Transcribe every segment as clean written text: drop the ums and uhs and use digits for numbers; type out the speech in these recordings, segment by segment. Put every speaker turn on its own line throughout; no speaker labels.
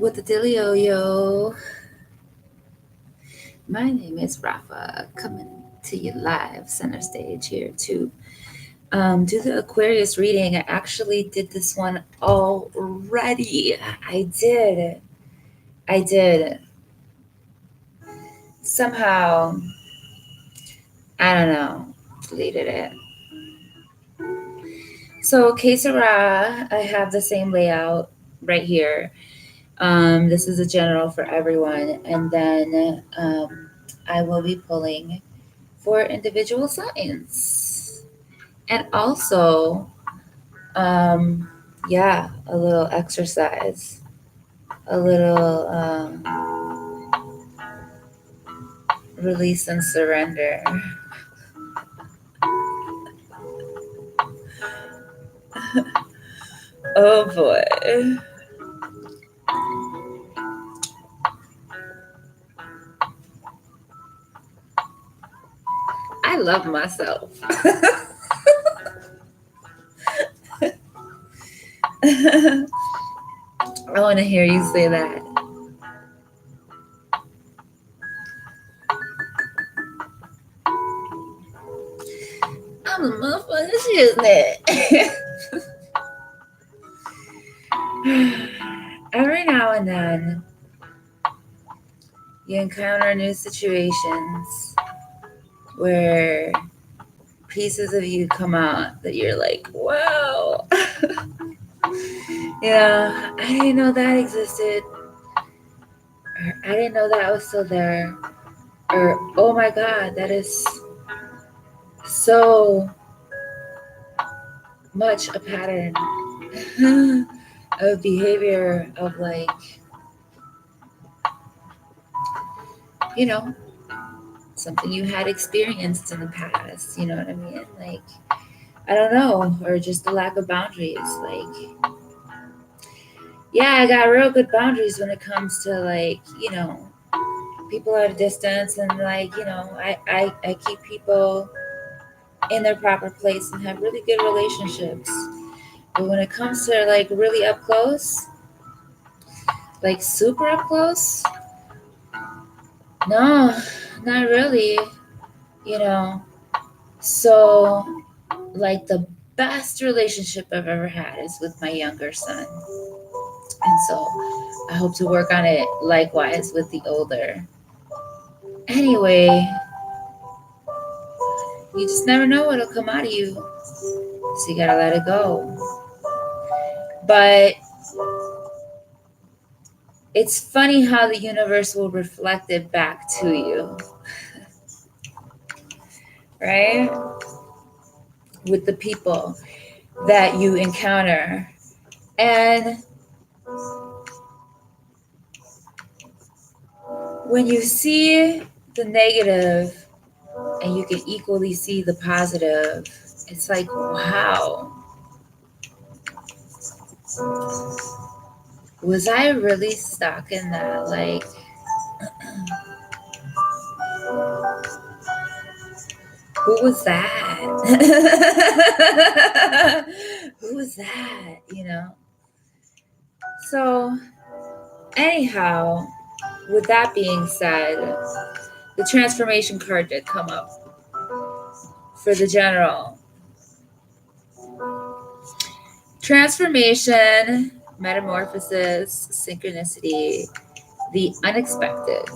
with the Dilio Yo. My name is Rafa, coming to you live center stage here to do the Aquarius reading. I actually did this one already. I did. I did. Somehow, I don't know, deleted it. So, que sera, I have the same layout right here. This is a general for everyone. And then I will be pulling for individual signs. And also, um, yeah, a little exercise, a little release and surrender. Oh boy. I love myself. I want to hear you say that. I'm a motherfucking shiznit. Every now and then, you encounter new situations where pieces of you come out that you're like, wow. Yeah, I didn't know that existed. Or I didn't know that was still there. Or, oh my God, that is so much a pattern of behavior of like, you know, something you had experienced in the past. You know what I mean? Like, I don't know. Or just the lack of boundaries. Like, yeah, I got real good boundaries when it comes to like, people at a distance and like, I keep people in their proper place and have really good relationships. But when it comes to like really up close, like super up close, no, not really, you know. So like the best relationship I've ever had is with my younger son. And so I hope to work on it likewise with the older. Anyway, you just never know what'll come out of you. So you gotta let it go. But it's funny how the universe will reflect it back to you. Right? With the people that you encounter. And when you see the negative and you can equally see the positive, it's like, wow, was I really stuck in that? Like, who was that? Who was that? So, anyhow, with that being said, the transformation card did come up for the general. Transformation, metamorphosis, synchronicity, the unexpected.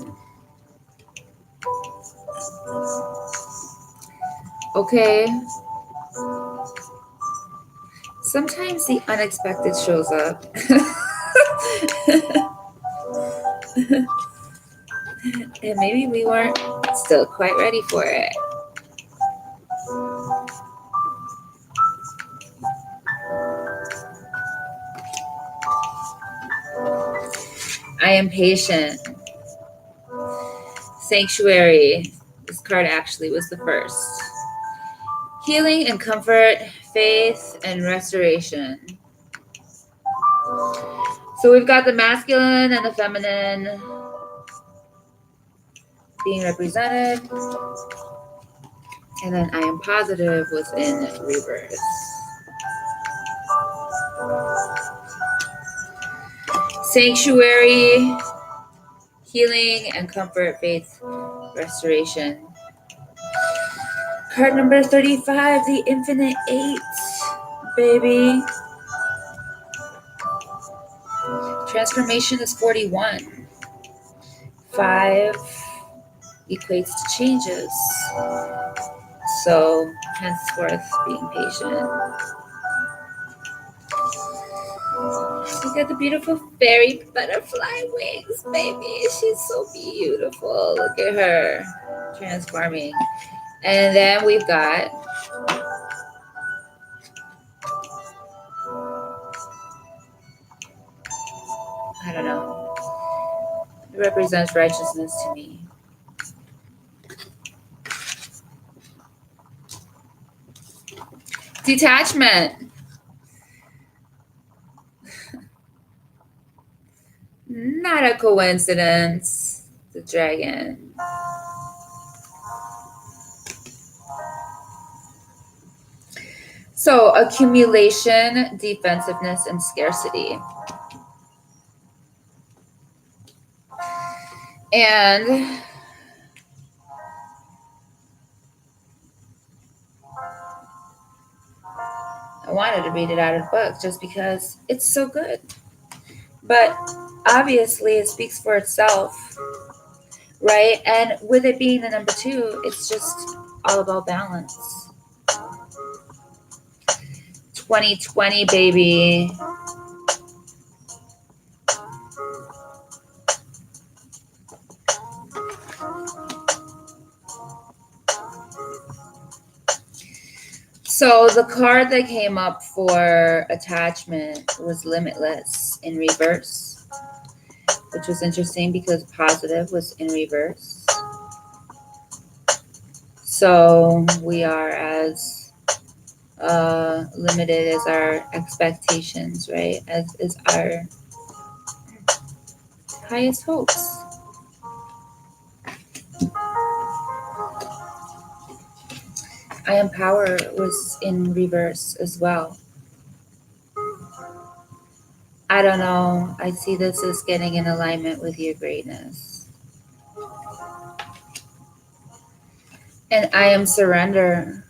Okay. Sometimes the unexpected shows up. And maybe we weren't still quite ready for it. I am patient. Sanctuary. This card actually was the first. Healing and comfort, faith and restoration. So we've got the masculine and the feminine being represented. And then I am positive was in reverse. Sanctuary, healing and comfort, faith, restoration. Card number 35, the infinite 8, baby. Transformation is 41. 5 equates to changes. So, henceforth, being patient. Look at the beautiful fairy butterfly wings, baby. She's so beautiful. Look at her transforming. And then we've got I don't know. It represents righteousness to me. Detachment. Not a coincidence. The dragon. So, accumulation, defensiveness, and scarcity. And I wanted to read it out of the book just because it's so good. But obviously, it speaks for itself, right? And with it being the number 2, it's just all about balance. 2020, baby. So the card that came up for attachment was limitless in reverse, which was interesting because positive was in reverse. So we are as limited as our expectations, right? As is our highest hopes. I am power was in reverse as well. I don't know. I see this as getting in alignment with your greatness. And I am surrender.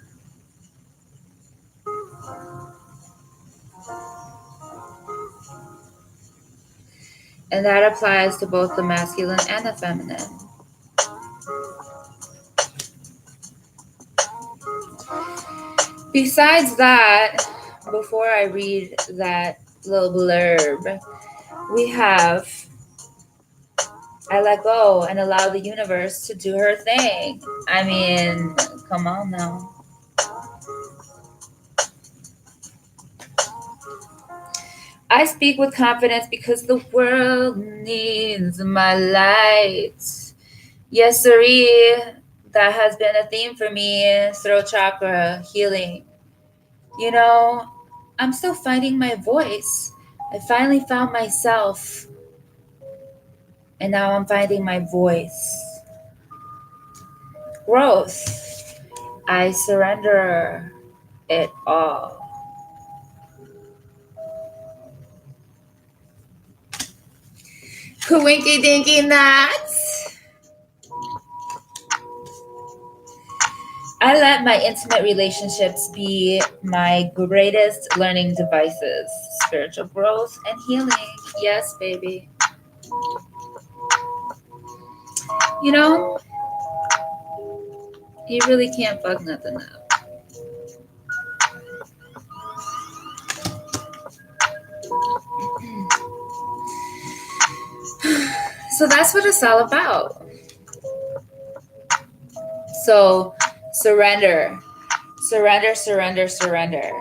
And that applies to both the masculine and the feminine. Besides that, before I read that little blurb, we have I let go and allow the universe to do her thing. I mean, come on now. I speak with confidence because the world needs my light. Yes, siree. That has been a theme for me. Throat chakra, healing. You know, I'm still finding my voice. I finally found myself. And now I'm finding my voice. Growth. I surrender it all. Kawinky dinky nuts. I let my intimate relationships be my greatest learning devices. Spiritual growth and healing. Yes, baby. You know, you really can't fuck nothing up. So that's what it's all about. So surrender, surrender, surrender, surrender.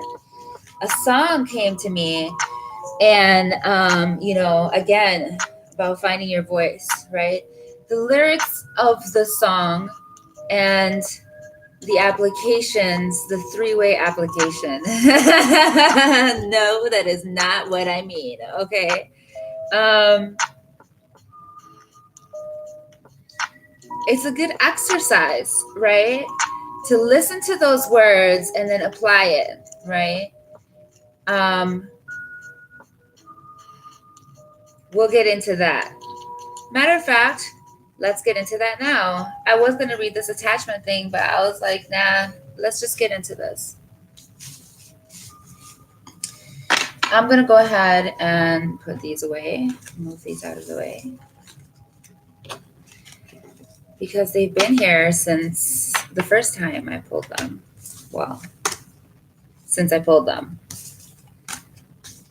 A song came to me, and again, about finding your voice, right? The lyrics of the song and the applications, the 3-way application. No, that is not what I mean. Okay. It's a good exercise, right? To listen to those words and then apply it, right? we'll get into that. Matter of fact, let's get into that now. I was going to read this attachment thing, but I was like, nah, let's just get into this. I'm going to go ahead and put these away, move these out of the way, because they've been here since the first time I pulled them. Well, since I pulled them.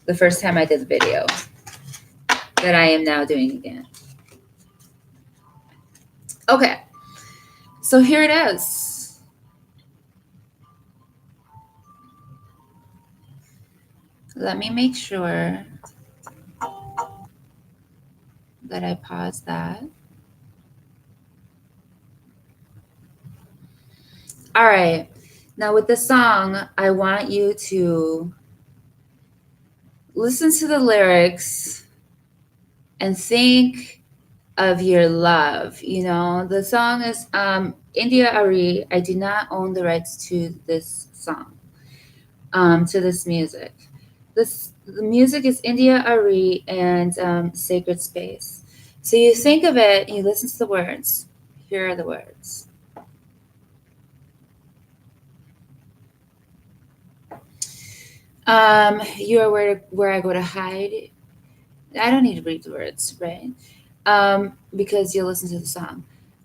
The first time I did the video that I am now doing again. Okay, so here it is. Let me make sure that I pause that. All right, now with the song, I want you to listen to the lyrics and think of your love. You know, the song is India Ari. I do not own the rights to this song, to this music. The music is India Ari and Sacred Space. So you think of it, you listen to the words. Here are the words. You are where I go to hide. I don't need to read the words, right? Because you'll listen to the song.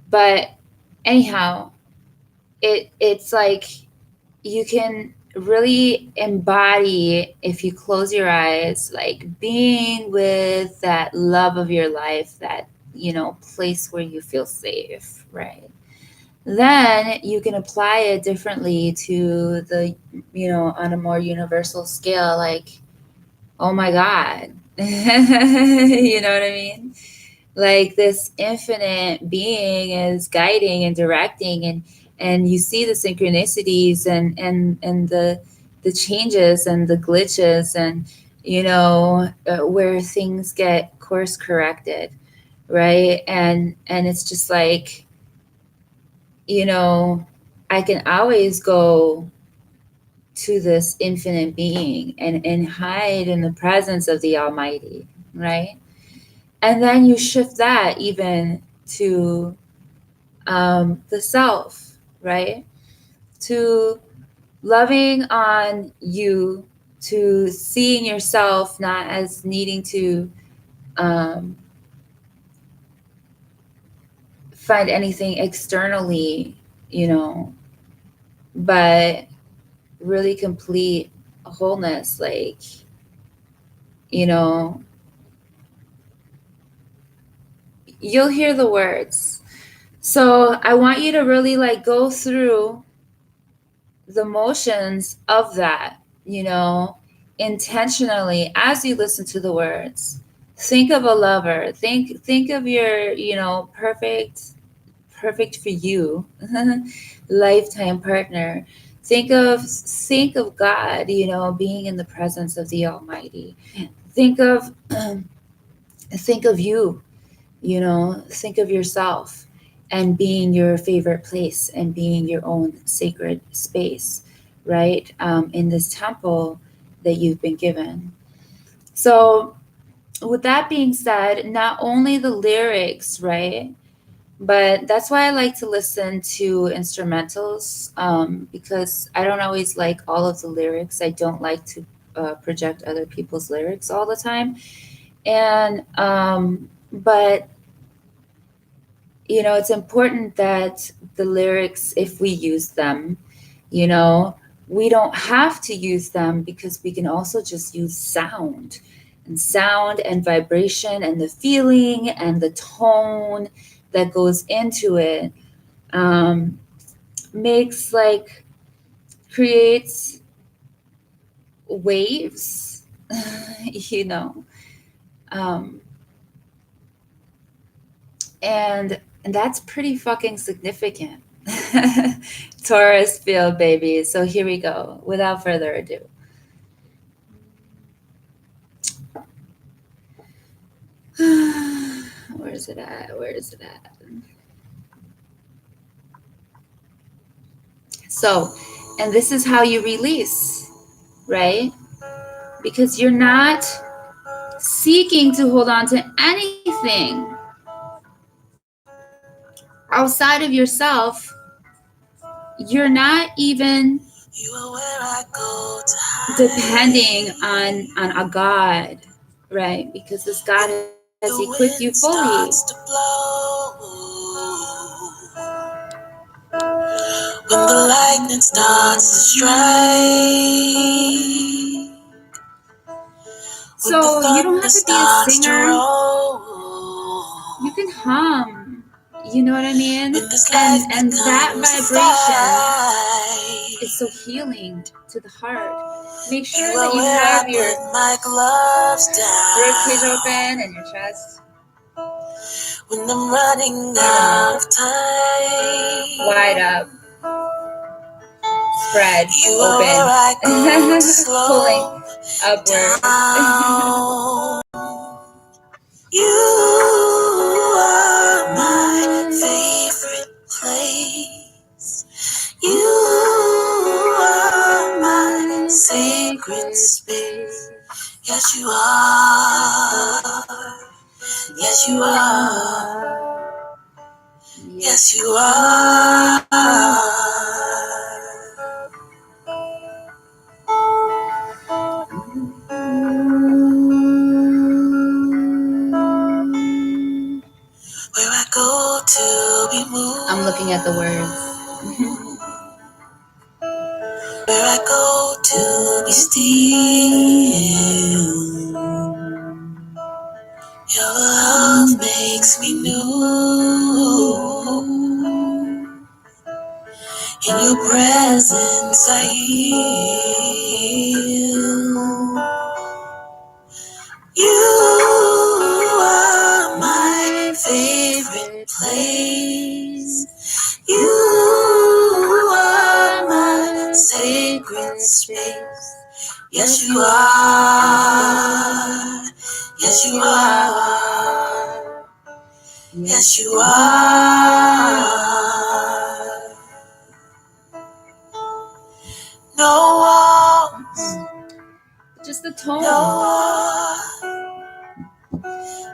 But anyhow, it's like you can really embody, if you close your eyes, like being with that love of your life, that, you know, place where you feel safe, right? Then you can apply it differently to the, you know, on a more universal scale, like, oh my God. You know what I mean? Like this infinite being is guiding and directing, and you see the synchronicities and the changes and the glitches, and you know, where things get course corrected, right? And it's just like, you know, I can always go to this infinite being and hide in the presence of the Almighty, right? And then you shift that even to the self, right? To loving on you, to seeing yourself not as needing to find anything externally, you know, but really complete wholeness, like, you know, you'll hear the words. So I want you to really like go through the motions of that, you know, intentionally as you listen to the words. Think of a lover. Think of your, you know, perfect for you lifetime partner. Think of God, you know, being in the presence of the Almighty. Think of think of you, you know, think of yourself and being your favorite place and being your own sacred space, right? In this temple that you've been given. So, with that being said, not only the lyrics, right? But that's why I like to listen to instrumentals, because I don't always like all of the lyrics. I don't like to project other people's lyrics all the time. And, but you know, it's important that the lyrics, if we use them, you know, we don't have to use them, because we can also just use sound and vibration and the feeling and the tone that goes into it, makes like, creates waves, you know, um, and that's pretty fucking significant. Taurus field, baby. So here we go. Without further ado. Where is it at? Where is it at? So, and this is how you release, right? Because you're not seeking to hold on to anything outside of yourself, you're not even depending on a God, right? Because this God has equipped you fully.
When the lightning starts to strike,
so you don't have to be a singer. You can hum. You know what I mean? And that vibration is so healing to the heart. Make sure that you have your ribcage open and your chest.
When I'm running out of time,
wide up, spread, open, pulling upward.
You are my favorite place. You are my sacred space. Yes, you are. Yes, you are. Yes, you are. Where I go to be moved.
I'm looking at the words.
Where I go to be still. Your love makes me new. In your presence I heal. You are my favorite place. You are my sacred space. Yes, you are. Yes, you are. Yes, you are. No walls,
just the tone.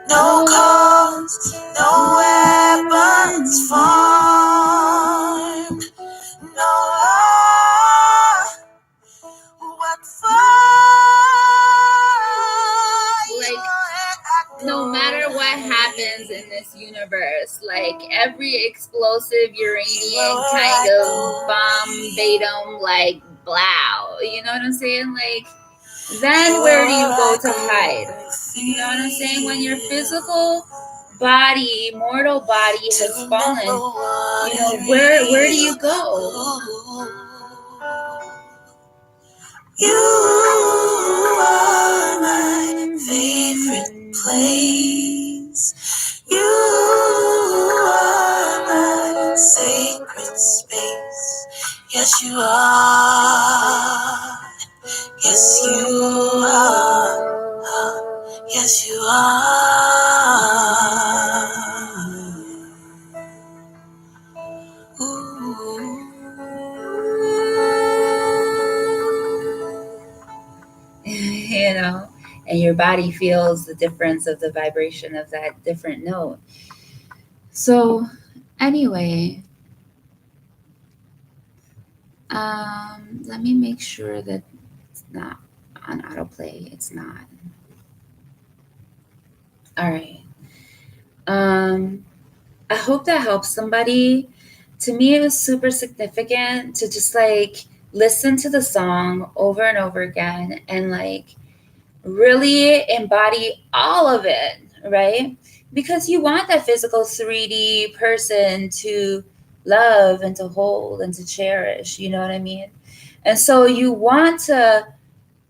No cause, no weapons formed. No law, what for?
Like, no matter what happens in this universe, like every explosive Uranian kind of bomb, datum, like, blow. You know what I'm saying? Like, then where do you go to hide? You know what I'm saying? When your physical body, mortal body has fallen, you know, where do you go?
You are my favorite place. You are my sacred space. Yes, you are. Yes, you are. Yes, you are. Ooh.
You know, and your body feels the difference of the vibration of that different note. So, anyway, let me make sure that it's not on autoplay. It's not. All right. I hope that helps somebody. To me, it was super significant to just like listen to the song over and over again and like really embody all of it, right? Because you want that physical 3D person to love and to hold and to cherish, you know what I mean? And so you want to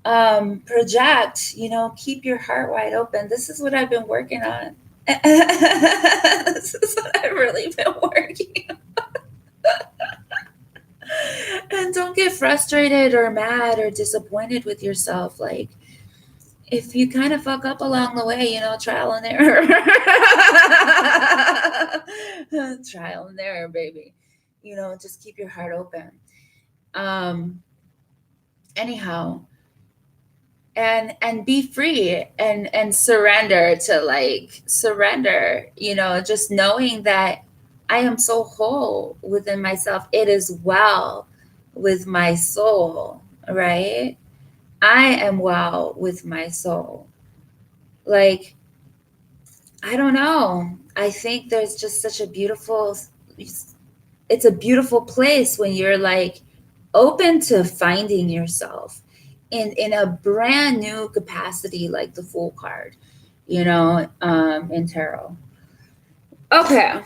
project, you know, keep your heart wide open. This is what I've been working on. This is what I've really been working on. And don't get frustrated or mad or disappointed with yourself. Like, if you kind of fuck up along the way, you know, trial and error. Trial and error, baby. You know, just keep your heart open. Anyhow, and be free and surrender to surrender, just knowing that I am so whole within myself. It is well with my soul, right? I am well with my soul. Like, I don't know. I think there's just such a beautiful, it's a beautiful place when you're like open to finding yourself in a brand new capacity, like the Fool card, in tarot. Okay,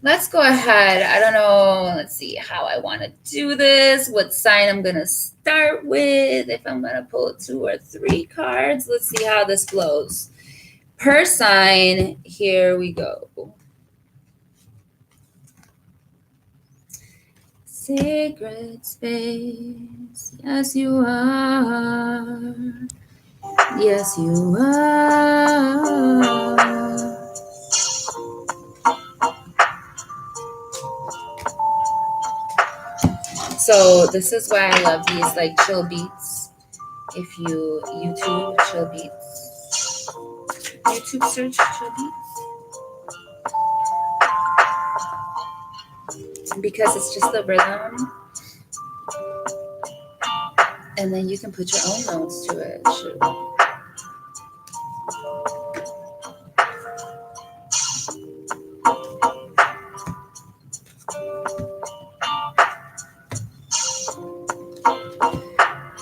let's go ahead. I don't know. Let's see how I want to do this. What sign I'm going to start with. If I'm going to pull 2 or 3 cards. Let's see how this flows. Per sign, here we go. Sacred space. Yes, you are. Yes, you are. So this is why I love these like chill beats. If you YouTube chill beats, YouTube search chill beats, because it's just the rhythm, and then you can put your own notes to it. Shoot.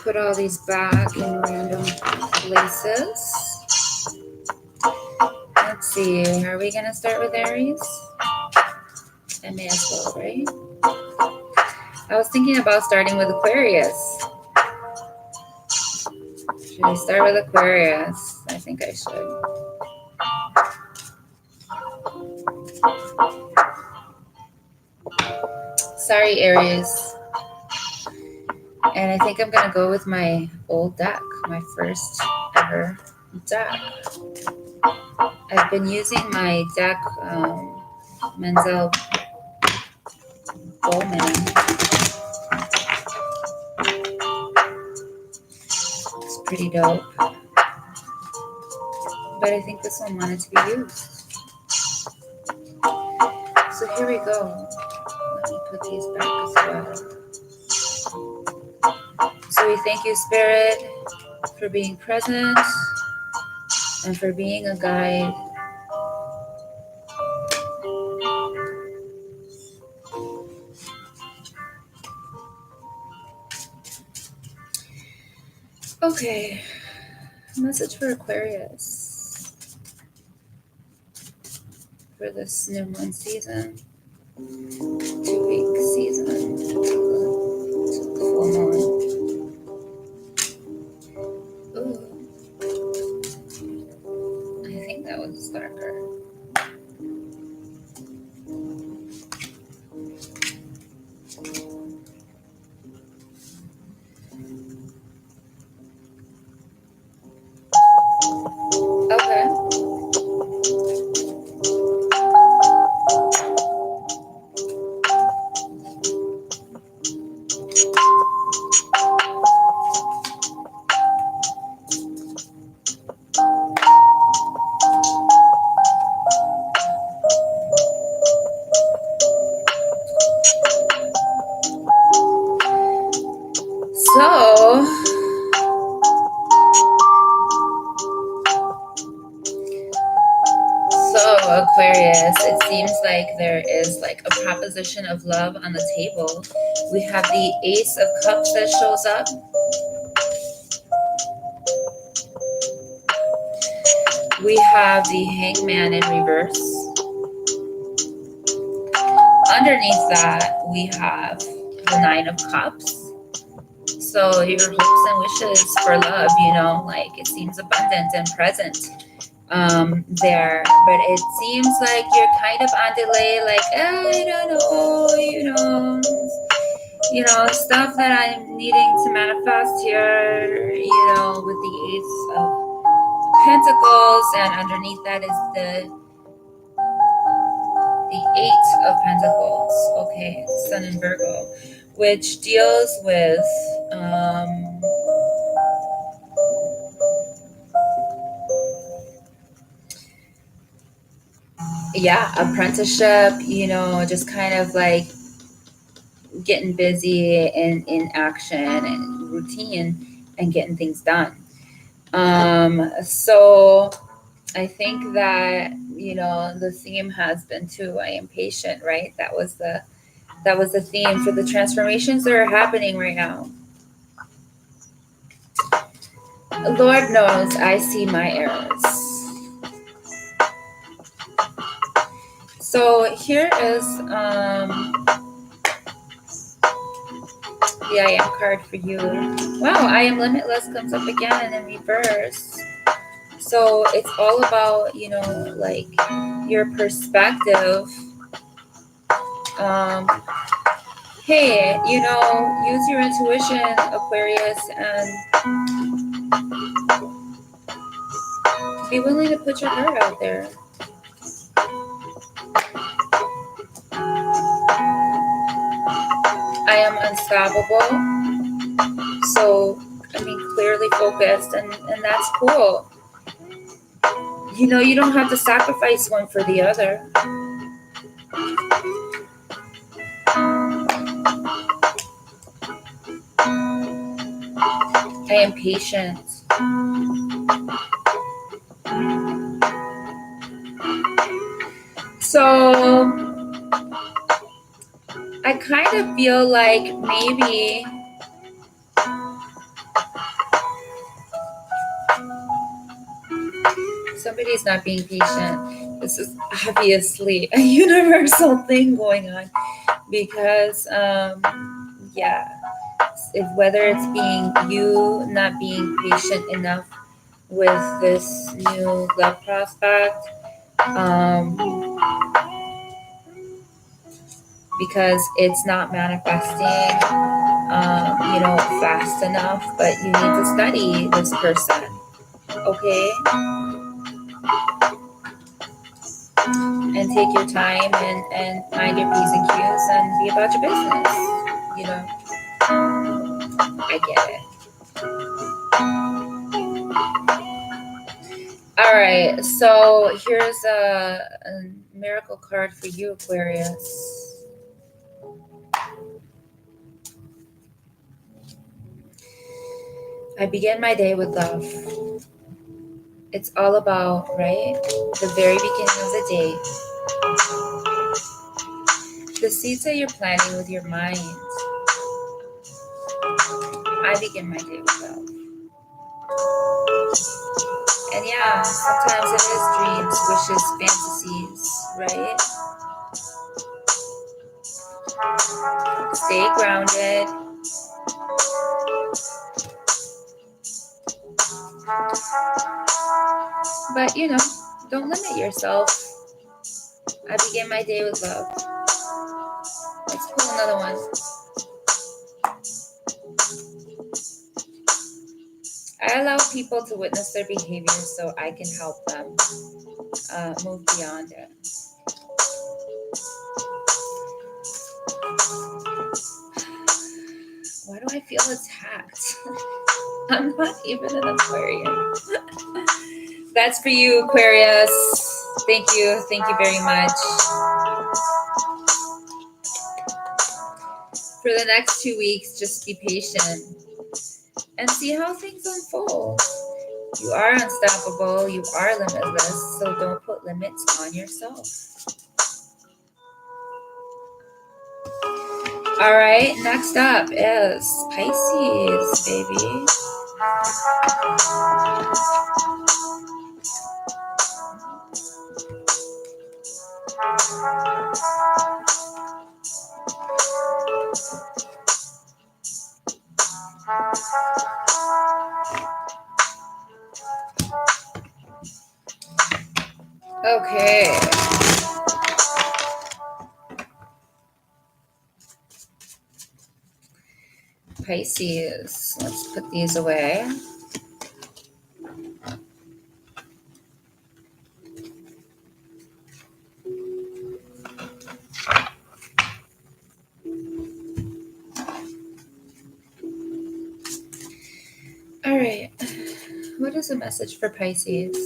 Put all these back in random places. Let's see, are we gonna start with Aries? I may as well, right? I was thinking about starting with Aquarius. Should I start with Aquarius? I think I should. Sorry, Aries. And I think I'm gonna go with my old deck, my first ever deck. I've been using my deck, Menzel Bowman. It's pretty dope. But I think this one wanted to be used. So here we go. Let me put these back as well. So we thank you, Spirit, for being present and for being a guide. Okay, message for Aquarius for this new moon season, 2-week season, to the full moon. Ooh, I think that was darker. Okay. So Aquarius, it seems like there is like a proposition of love on the table. We have the Ace of Cups that shows up. We have the Hangman in reverse. Underneath that, we have the Nine of Cups. So your hopes and wishes for love, like it seems abundant and present there. But it seems like you're kind of on delay, like, I don't know, stuff that I'm needing to manifest here, with the Ace of Pentacles, and underneath that is the Eight of Pentacles, okay, Sun in Virgo, which deals with yeah, apprenticeship, just kind of like getting busy in action and routine and getting things done. So I think that, the theme has been too, I am patient, right? That was the theme for the transformations that are happening right now. Lord knows I see my errors. So here is the I am card for you. Wow, I am limitless comes up again in reverse. So it's all about, like your perspective. Um, hey, use your intuition, Aquarius, and be willing to put your heart out there. I am unstoppable. So, I mean, clearly focused, and that's cool. You don't have to sacrifice one for the other. I am patient. So, I kind of feel like maybe somebody's not being patient. This is obviously a universal thing going on because, yeah, if whether it's being you not being patient enough with this new love prospect, um, because it's not manifesting, fast enough, but you need to study this person, okay? And take your time and find your P's and Q's and be about your business. I get it. All right, so here's a miracle card for you, Aquarius. I begin my day with love. It's all about, right, the very beginning of the day. The seeds that you're planting with your mind. I begin my day with love. And yeah, sometimes it is dreams, wishes, fantasies, right? Stay grounded. But, don't limit yourself. I begin my day with love. Let's pull another one. I allow people to witness their behavior so I can help them move beyond it. Why do I feel attacked? I'm not even an Aquarian. That's for you, Aquarius. Thank you. Thank you very much. For the next 2 weeks, just be patient and see how things unfold. You are unstoppable. You are limitless. So don't put limits on yourself. All right. Next up is Pisces, baby. Okay. Pisces. Let's put these away. All right. What is a message for Pisces?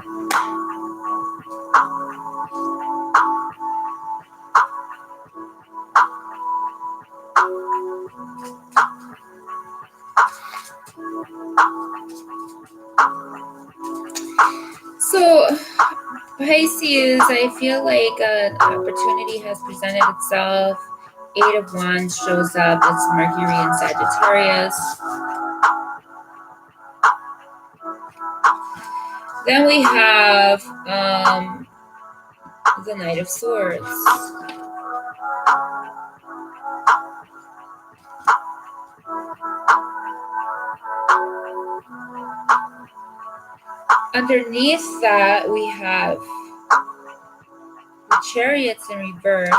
So, Pisces, I feel like an opportunity has presented itself. Eight of Wands shows up. It's Mercury and Sagittarius. Then we have the Knight of Swords. Underneath that, we have the Chariots in reverse.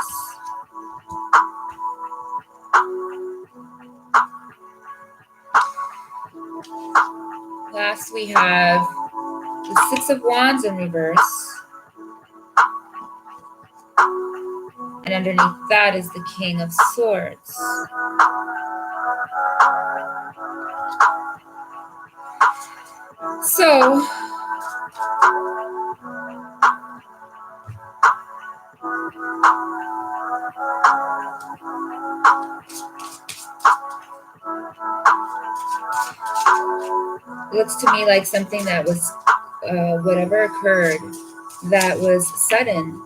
Last, we have the Six of Wands in reverse. And underneath that is the King of Swords. So, it looks to me like something that was, whatever occurred, that was sudden.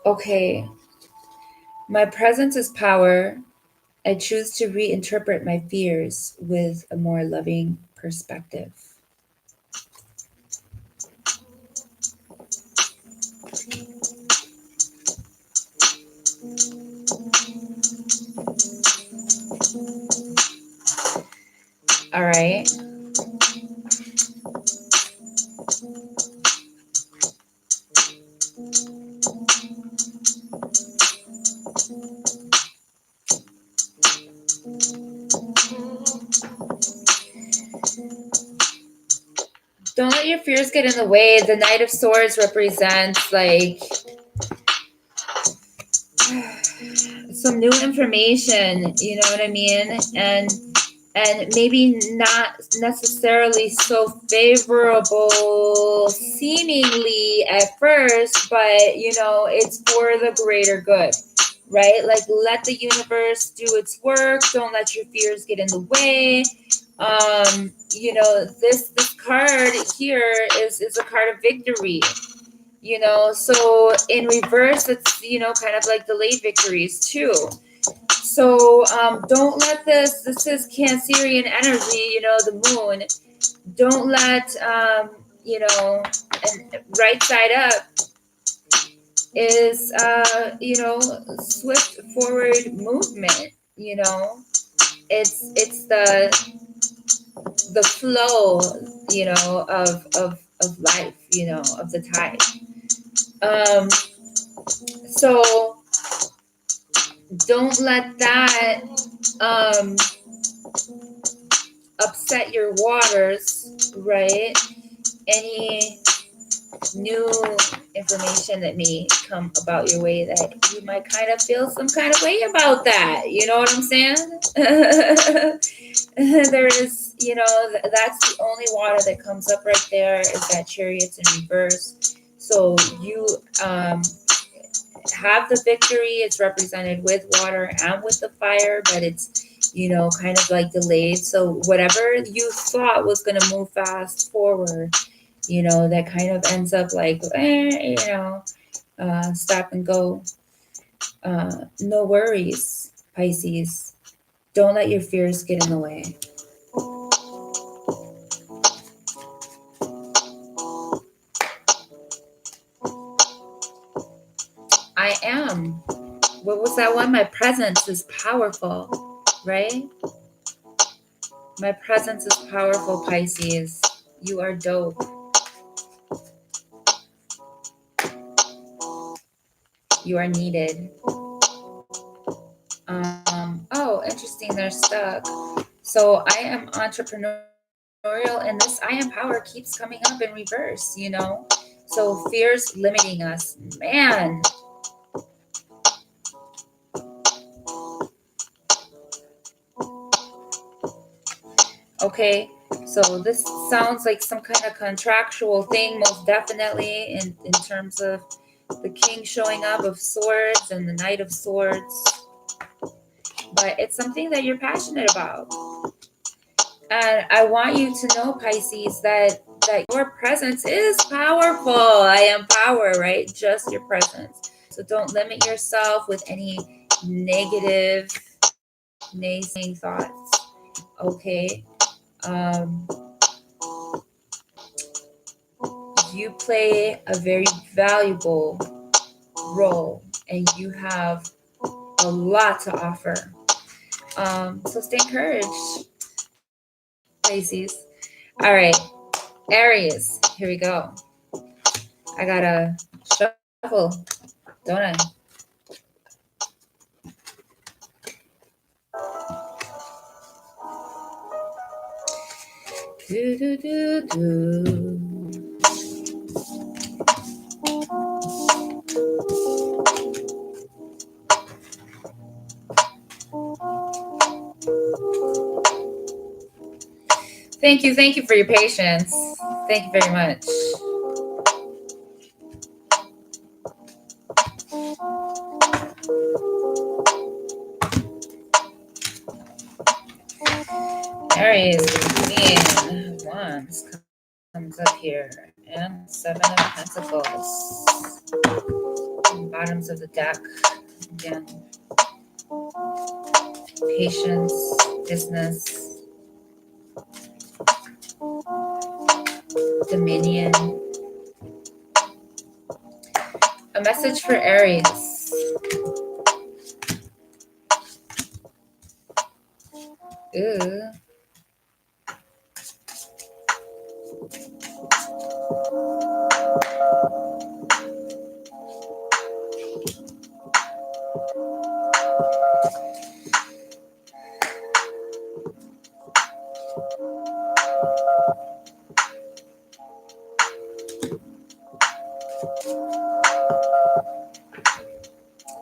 Okay. My presence is power. I choose to reinterpret my fears with a more loving perspective. All right. Don't let your fears get in the way. The Knight of Swords represents like some new information, you know what I mean? And maybe not necessarily so favorable seemingly at first, but you know, it's for the greater good, right? Like, let the universe do its work. Don't let your fears get in the way. You know, this card here is a card of victory, you know. So in reverse, it's, you know, kind of like delayed victories too. So don't let this is Cancerian energy, you know, the moon. Don't let, you know, and right side up is, you know, swift forward movement, you know. It's the flow, you know, of life, you know, of the tide. So don't let that upset your waters, right? Any new information that may come about your way that you might kind of feel some kind of way about that. You know what I'm saying? There is, you know, that's the only water that comes up right there is that Chariots in reverse. So you have the victory. It's represented with water and with the fire, but it's, you know, kind of like delayed. So whatever you thought was going to move fast forward, you know, that kind of ends up like, you know, stop and go. No worries, Pisces. Don't let your fears get in the way. I am. What was that one? My presence is powerful, right? My presence is powerful, Pisces. You are dope. You are needed. Oh, interesting. They're stuck. So I am entrepreneurial, and this I am power keeps coming up in reverse, you know? So fears limiting us. Man, Okay, so this sounds like some kind of contractual thing, most definitely, in terms of the king showing up of swords and the knight of swords. But it's something that you're passionate about. And I want you to know, Pisces, that your presence is powerful. I am power, right? Just your presence. So don't limit yourself with any negative, naysaying thoughts. Okay. Um, you play a very valuable role, and you have a lot to offer. So stay encouraged, Pisces. All right, Aries. Here we go. I gotta shuffle, don't I? Do do do do. Thank you for your patience. Thank you very much. Aries, Queen of Wands comes up here, and Seven of Pentacles. Bottoms of the deck again. Patience, business, dominion. A message for Aries. Ooh.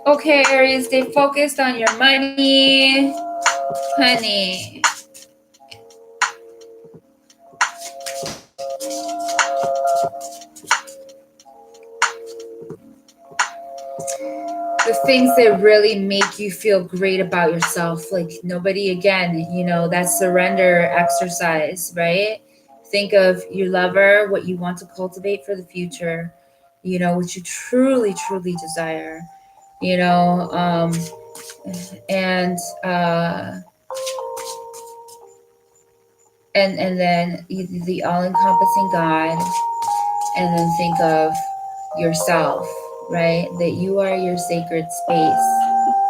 Okay, Aries, stay focused on your money, honey. The things that really make you feel great about yourself. Like nobody, again, that surrender exercise, right? Think of your lover, what you want to cultivate for the future, what you truly, truly desire, you know, and and then the all-encompassing God, and then think of yourself, right? That you are your sacred space,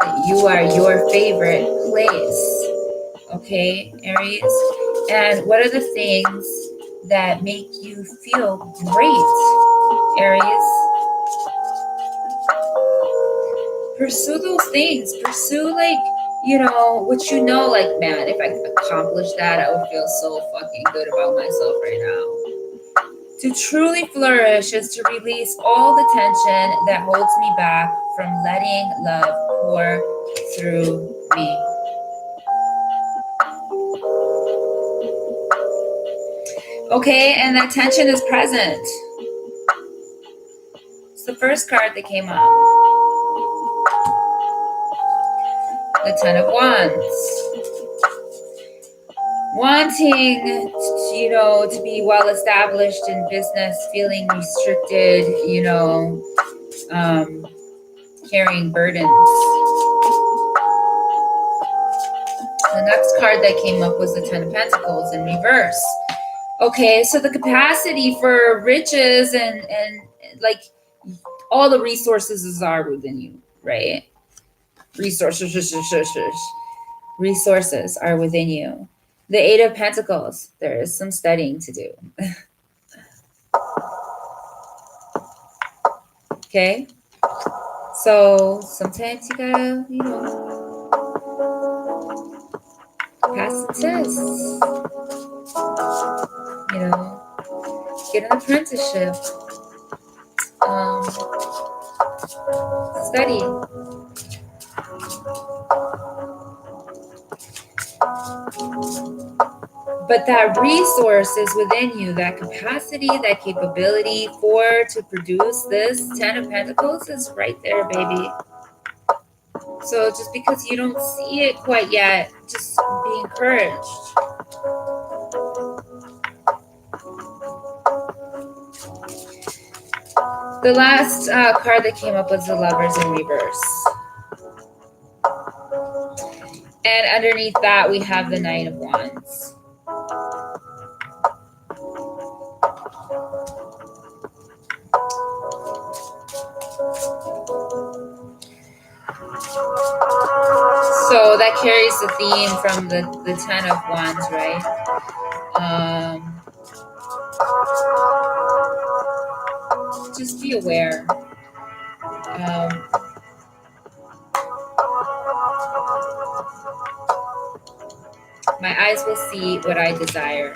that you are your favorite place. Okay, Aries? And what are the things that make you feel great, Aries? Pursue those things. Pursue, like, like, man, if I accomplish that, I would feel so fucking good about myself right now. To truly flourish is to release all the tension that holds me back from letting love pour through me. Okay, and that tension is present. It's the first card that came up. The Ten of Wands. Wanting, to be well established in business, feeling restricted, carrying burdens. The next card that came up was the Ten of Pentacles in reverse. Okay, so the capacity for riches and like all the resources are within you, right? Resources are within you. The Eight of Pentacles, there is some studying to do. Okay? So sometimes you gotta, pass the test. Get an apprenticeship. Study. But that resource is within you, that capacity, that capability to produce this 10 of Pentacles is right there, baby. So just because you don't see it quite yet, just be encouraged. The last card that came up was the Lovers in reverse. And underneath that, we have the Knight of Wands. So that carries the theme from the Ten of Wands, right? Just be aware. My eyes will see what I desire.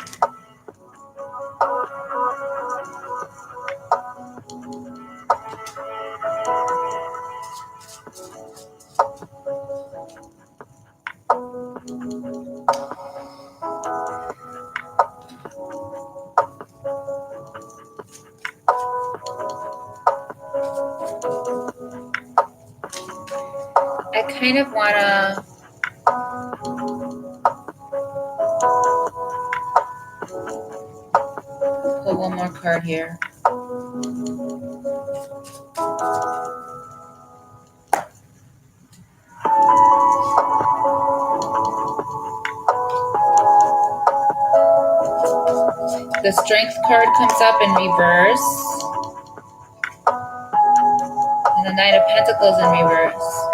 I kind of want to pull one more card here. The Strength card comes up in reverse. And the Knight of Pentacles in reverse.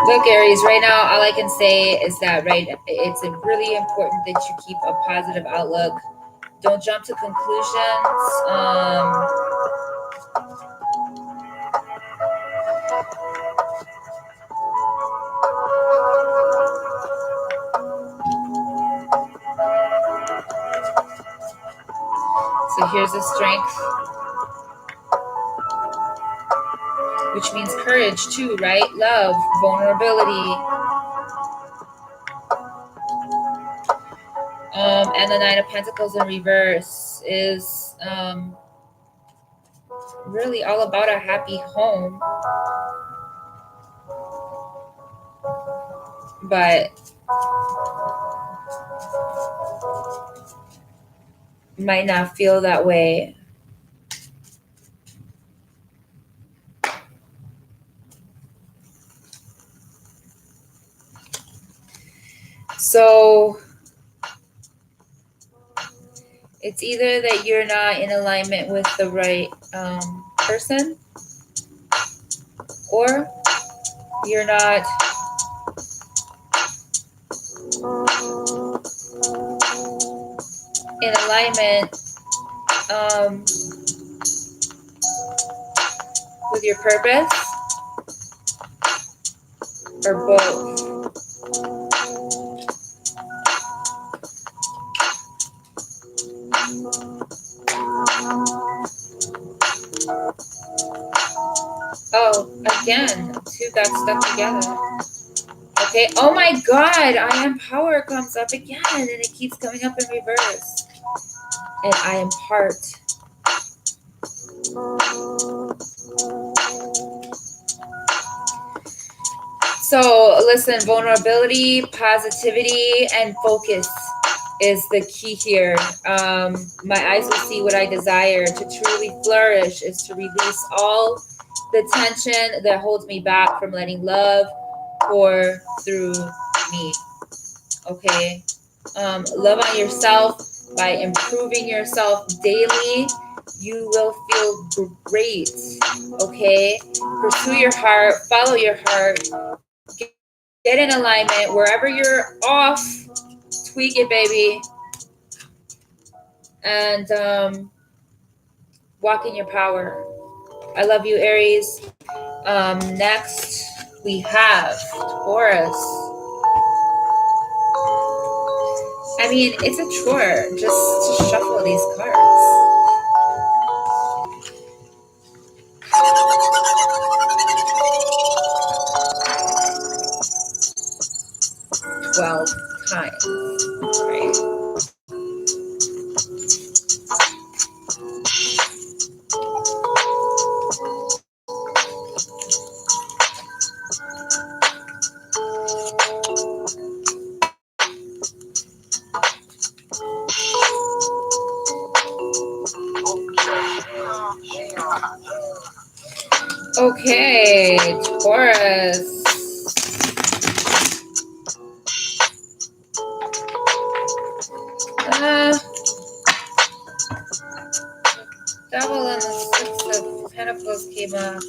Look, Aries, right now, all I can say is that, right, it's really important that you keep a positive outlook. Don't jump to conclusions. So here's the Strength, which means courage too, right? Love, vulnerability. And the Nine of Pentacles in reverse is really all about a happy home. But might not feel that way. So it's either that you're not in alignment with the right person, or you're not in alignment with your purpose, or both. Oh, again, two got stuck together. Okay, oh my God, I am power comes up again, and it keeps coming up in reverse. And I am heart. So listen, vulnerability, positivity, and focus is the key here. My eyes will see what I desire. To truly flourish is to release all the tension that holds me back from letting love pour through me. Okay. Love on yourself by improving yourself daily. You will feel great. Okay. Pursue your heart. Follow your heart. Get in alignment. Wherever you're off, tweak it, baby. And walk in your power. I love you, Aries. Next, we have Taurus. I mean, it's a chore just to shuffle these cards. right? Okay, Taurus. Devil and the Six of Pentacles came up.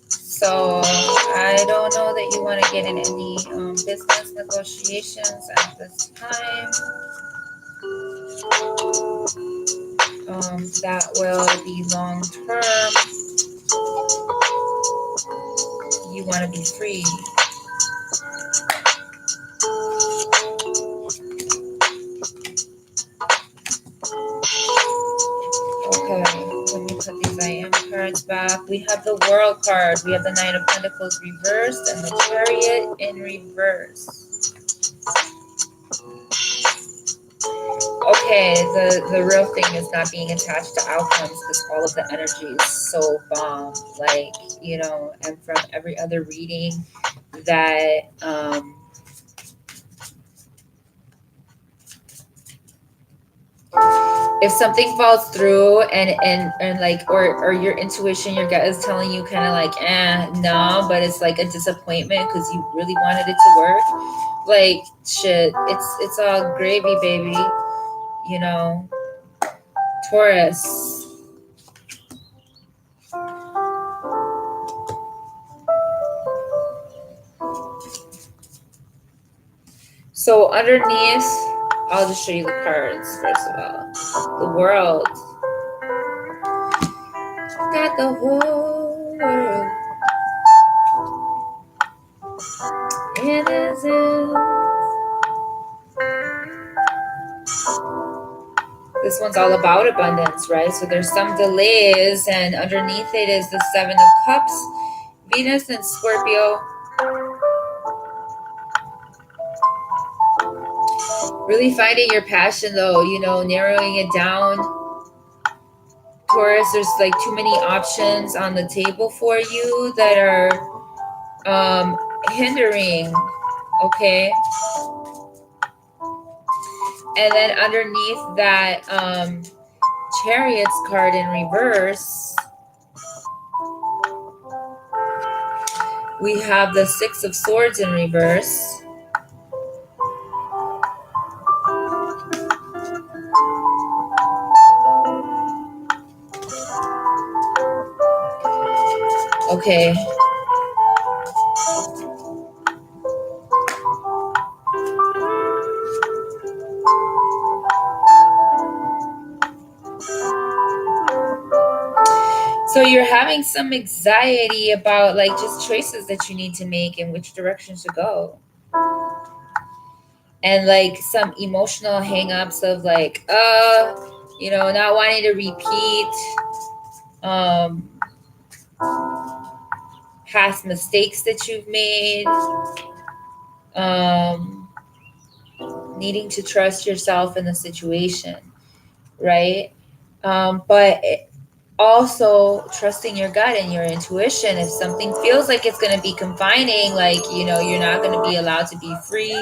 So I don't know that you want to get in any business negotiations at this time. That will be long term. You want to be free. Okay, let me put these I am cards back. We have the World card. We have the Nine of Pentacles reversed and the Chariot in reverse. Okay, the real thing is not being attached to outcomes because all of the energy is so bomb. Like, you know, and from every other reading that if something falls through and like or your intuition, your gut is telling you kind of like no, but it's like a disappointment because you really wanted it to work. Like shit, it's all gravy, baby. You know, Taurus. So underneath, I'll just show you the cards first of all. The World. Got the whole world in his hands. This one's all about abundance, right? So there's some delays, and underneath it is the Seven of Cups, Venus and Scorpio. Really finding your passion though, you know, narrowing it down. Taurus, there's like too many options on the table for you that are hindering, okay? And then underneath that Chariots card in reverse, we have the Six of Swords in reverse. Okay. So you're having some anxiety about like just choices that you need to make and which direction to go. And like some emotional hangups of like, you know, not wanting to repeat past mistakes that you've made. Needing to trust yourself in the situation, right? But also trusting your gut and your intuition. If something feels like it's going to be confining, like, you know, you're not going to be allowed to be free,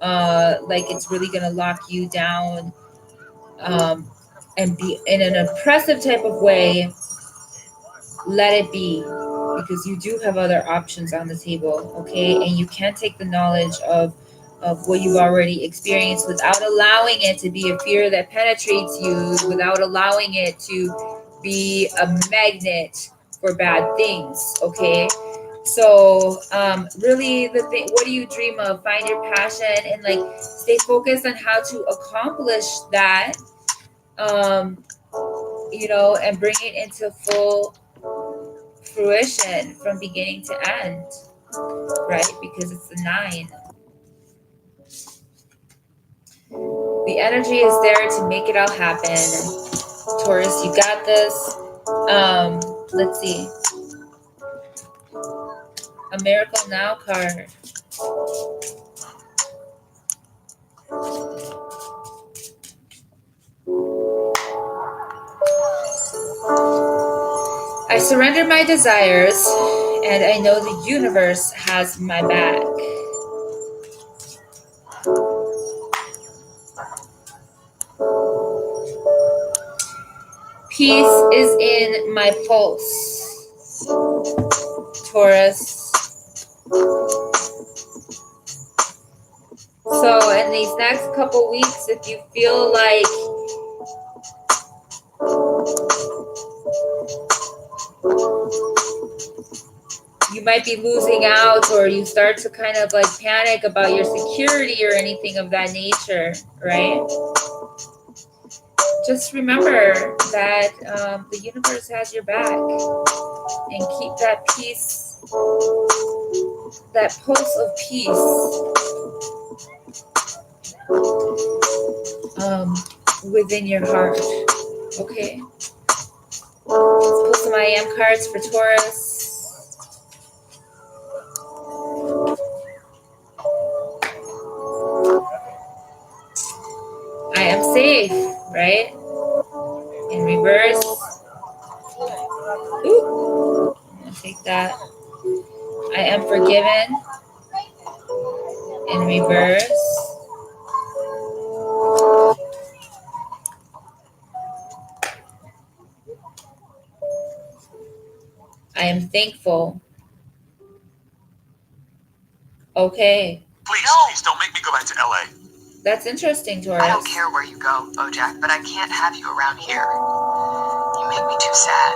like it's really going to lock you down and be in an oppressive type of way, let it be, because you do have other options on the table, okay? And you can't take the knowledge of what you've already experienced without allowing it to be a fear that penetrates you, without allowing it to be a magnet for bad things, okay? So really the thing, what do you dream of? Find your passion and like stay focused on how to accomplish that, you know, and bring it into full fruition from beginning to end, right? Because it's the 9. The energy is there to make it all happen. Taurus, you got this. Let's see. A Miracle Now card. I surrender my desires, and I know the universe has my back. Peace is in my pulse, Taurus. So in these next couple weeks, if you feel like you might be losing out, or you start to kind of like panic about your security or anything of that nature, right? Just remember that the universe has your back, and keep that peace, that pulse of peace within your heart. Okay, let's pull some I am cards for Taurus. I am safe, right? In reverse. Ooh, I'm gonna take that. I am forgiven. In reverse. I am thankful. Okay.
Please don't make me go back to LA.
That's interesting, Taurus.
I don't care where you go, Bojack, but I can't have you around here. You make me too sad.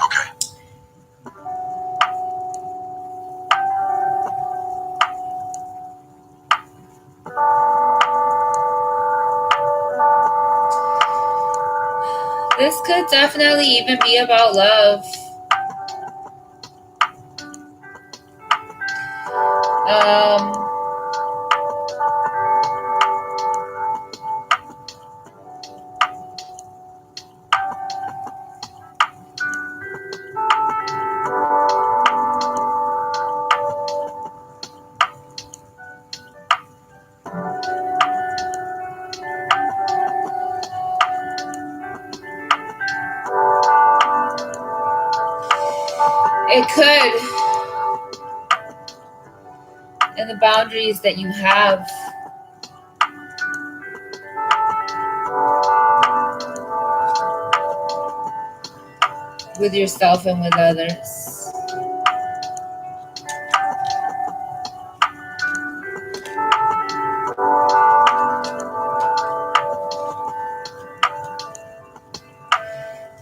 Okay.
This could definitely even be about love. It could. And the boundaries that you have with yourself and with others.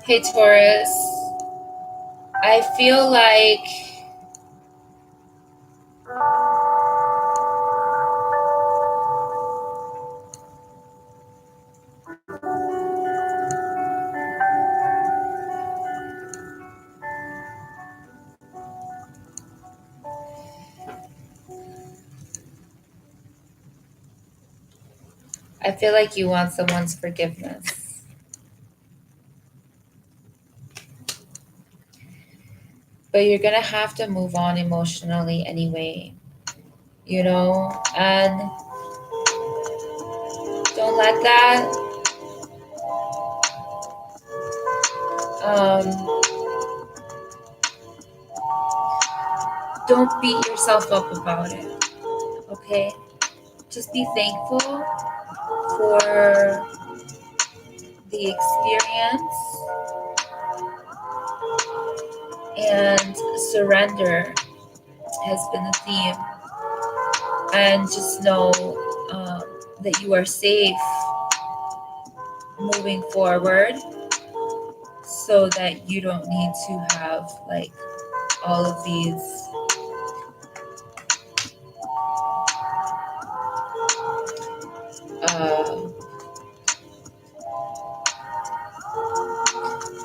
Hey, Taurus. I feel like you want someone's forgiveness. But you're going to have to move on emotionally anyway, you know? And don't let that don't beat yourself up about it, okay? Just be thankful for the experience and surrender has been the theme. And just know that you are safe moving forward, so that you don't need to have like all of these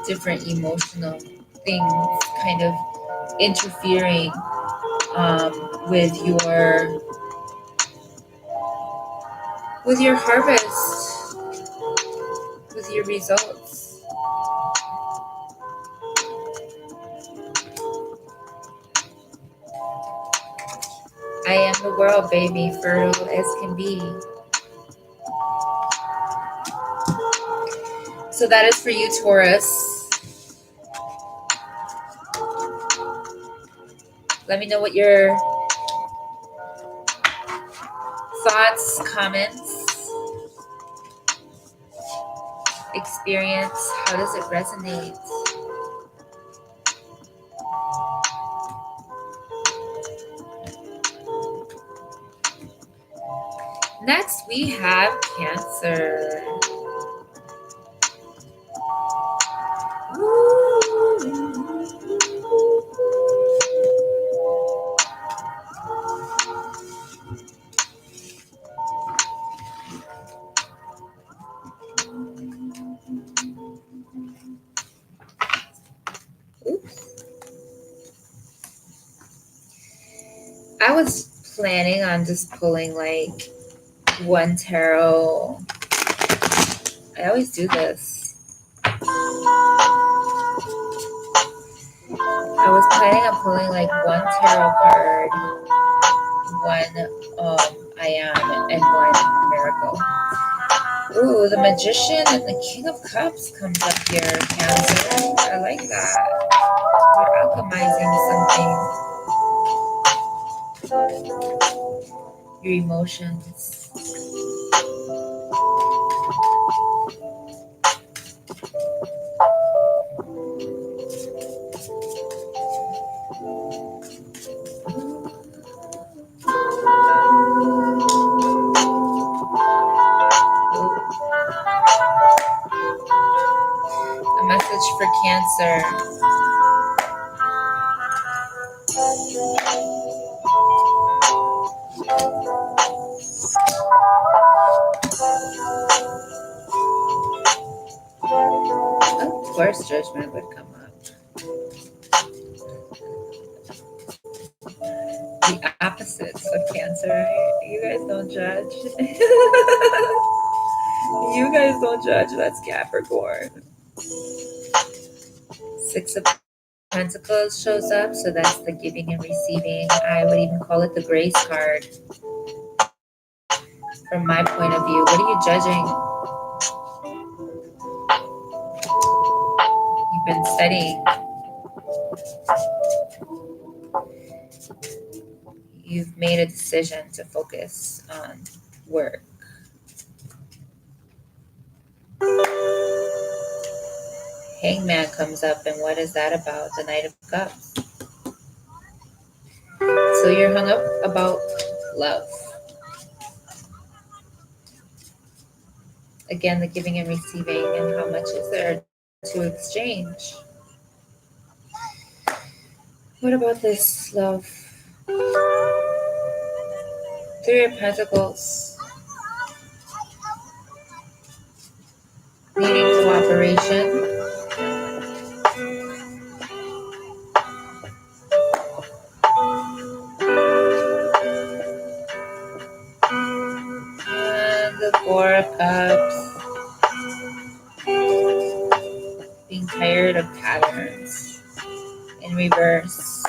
different emotional things kind of interfering with your harvest, with your results. I am the world, baby, fertile as can be. So that is for you, Taurus. Let me know what your thoughts, comments, experience. How does it resonate? Next, we have Cancer. Oops. I was planning on just pulling like one tarot. I always do this. I was planning on pulling like one tarot card, one I am, and one miracle. Ooh, the Magician and the King of Cups comes up here, Cancer. I like that. You're alchemizing something. Your emotions. A message for Cancer. Of course, judgment would come up. The opposites of Cancer. You guys don't judge. You guys don't judge. That's Capricorn. Six of Pentacles shows up, so that's the giving and receiving. I would even call it the grace card. From my point of view, what are you judging? You've been studying. You've made a decision to focus on work. Hangman comes up, and what is that about? The Knight of Cups. So you're hung up about love. Again, the giving and receiving, and how much is there to exchange? What about this love? Three of Pentacles. Needing cooperation. And the Four of Cups. Being tired of patterns. In reverse.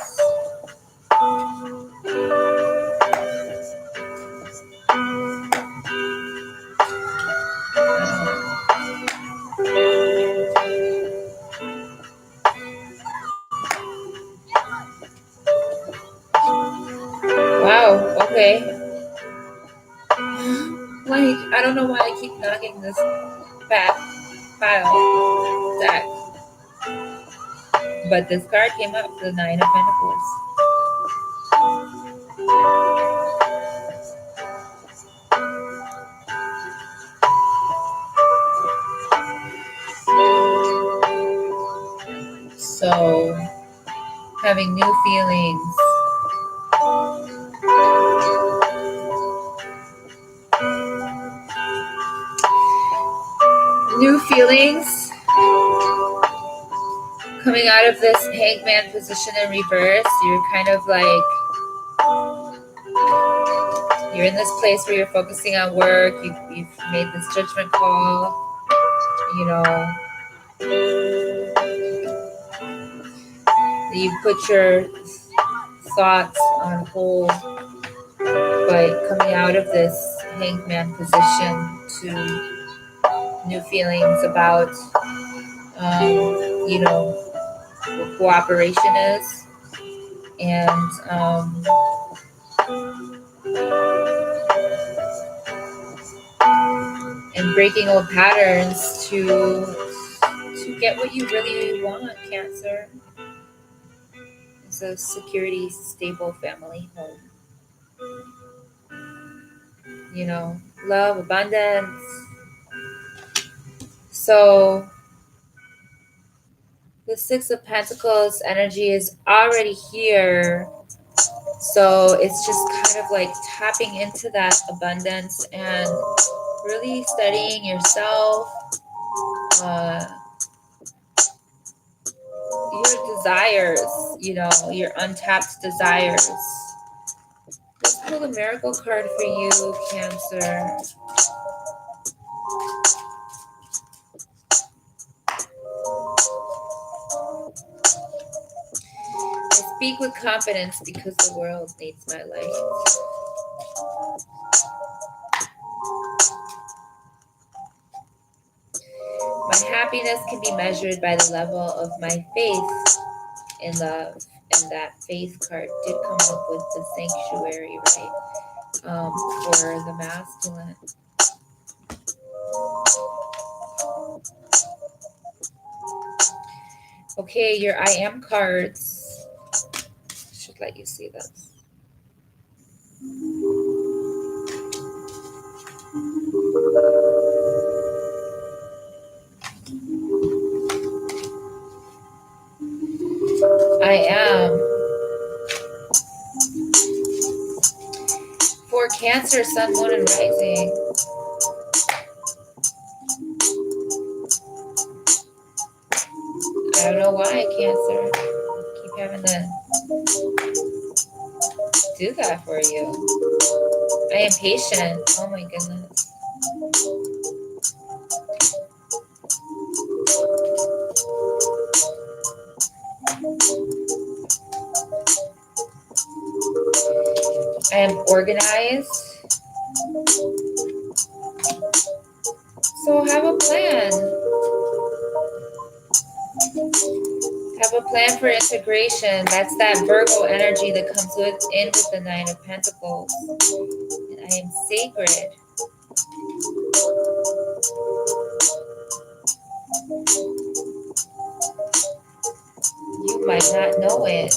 Wow, okay. Like, I don't know why I keep knocking this pile deck. But this card came up, the Nine of Pentacles. So, having new feelings. New feelings. Coming out of this Hangman position in reverse, you're kind of like, you're in this place where you're focusing on work. You've made this judgment call. You know, you put your thoughts on hold, but coming out of this Hangman position to new feelings about, you know, what cooperation is, and breaking old patterns to get what you really want, Cancer. It's a security, stable family home. You know, love, abundance. So the Six of Pentacles energy is already here. So it's just kind of like tapping into that abundance and really studying yourself, uh, your desires, you know, your untapped desires. Let's pull a miracle card for you, Cancer. I speak with confidence because the world needs my light. My happiness can be measured by the level of my faith in love. And that faith card did come up with the sanctuary, right? For the masculine. Okay, your I am cards. Should let you see this. I am. For Cancer, Sun, Moon, and Rising. I don't know why, Cancer. Keep having to do that for you. I am patient. Oh my goodness. I am organized. So have a plan. Have a plan for integration. That's that Virgo energy that comes in with the Nine of Pentacles. And I am sacred. You might not know it.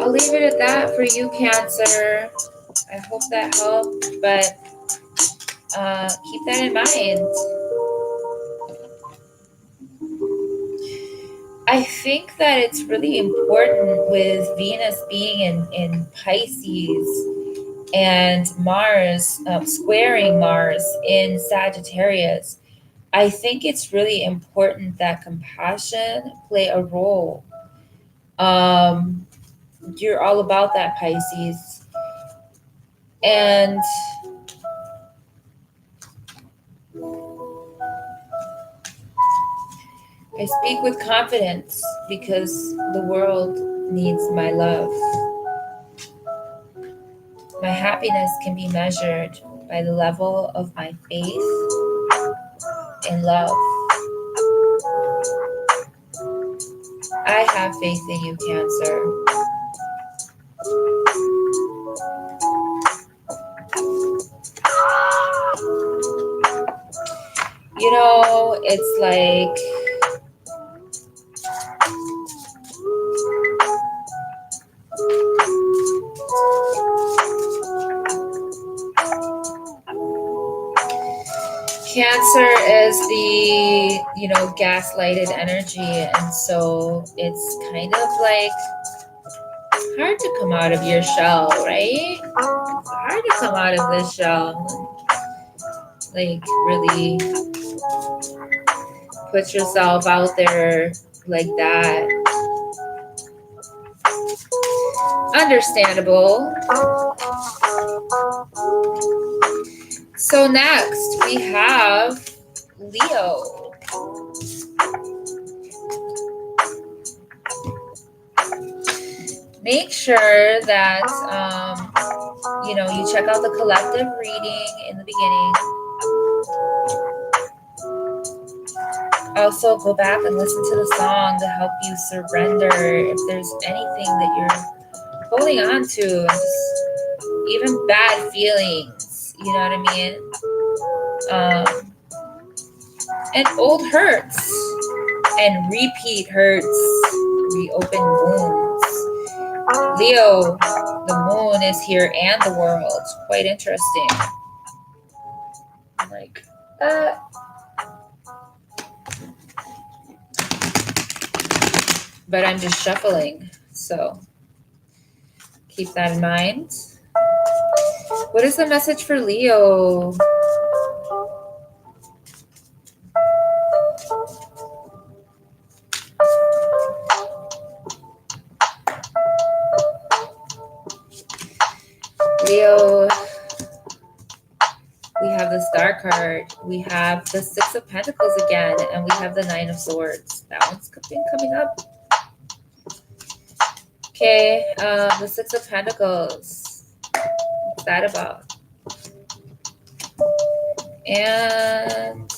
I'll leave it at that for you, Cancer. I hope that helped, but keep that in mind. I think that it's really important with Venus being in Pisces and Mars squaring Mars in Sagittarius. I think it's really important that compassion play a role. You're all about that, Pisces. And I speak with confidence because the world needs my love. My happiness can be measured by the level of my faith and love. I have faith in you, Cancer. You know, it's like Cancer is the, you know, gaslighted energy. And so it's kind of like hard to come out of your shell, right? It's hard to come out of this shell. Like, really put yourself out there like that. Understandable. So next we have Leo. Make sure that You check out the collective reading in the beginning. Also, go back and listen to the song to help you surrender if there's anything that you're holding on to, just even bad feelings, you know what I mean? And old hurts and repeat hurts, reopen wounds. Leo, the moon is here and the world. Quite interesting. Like, but I'm just shuffling, so keep that in mind. What is the message for Leo? Leo, we have the Star card, we have the Six of Pentacles again, and we have the Nine of Swords. That one's been coming up. Okay, the Six of Pentacles. What's that about? And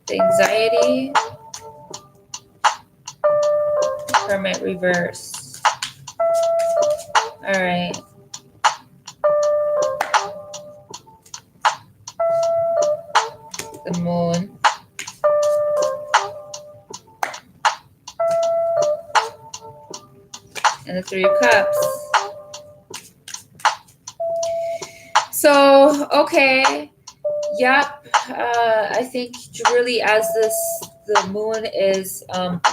the anxiety. Hermit reverse. All right. The moon. And the Three of Cups. So, okay. Yep. I think really as the moon is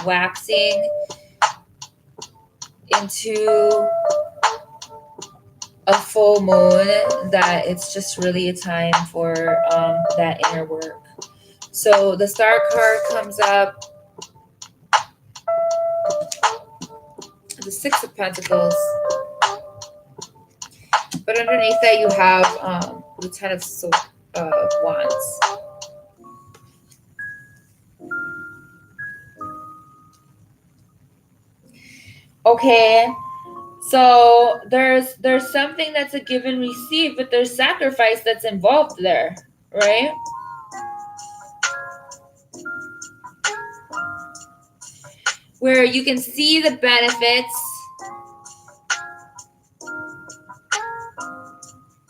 waxing into a full moon, that it's just really a time for that inner work. So the Star card comes up, the Six of Pentacles, but underneath that you have the Ten of Wands. Okay, so there's something that's a give and receive, but there's sacrifice that's involved there, right? Where you can see the benefits,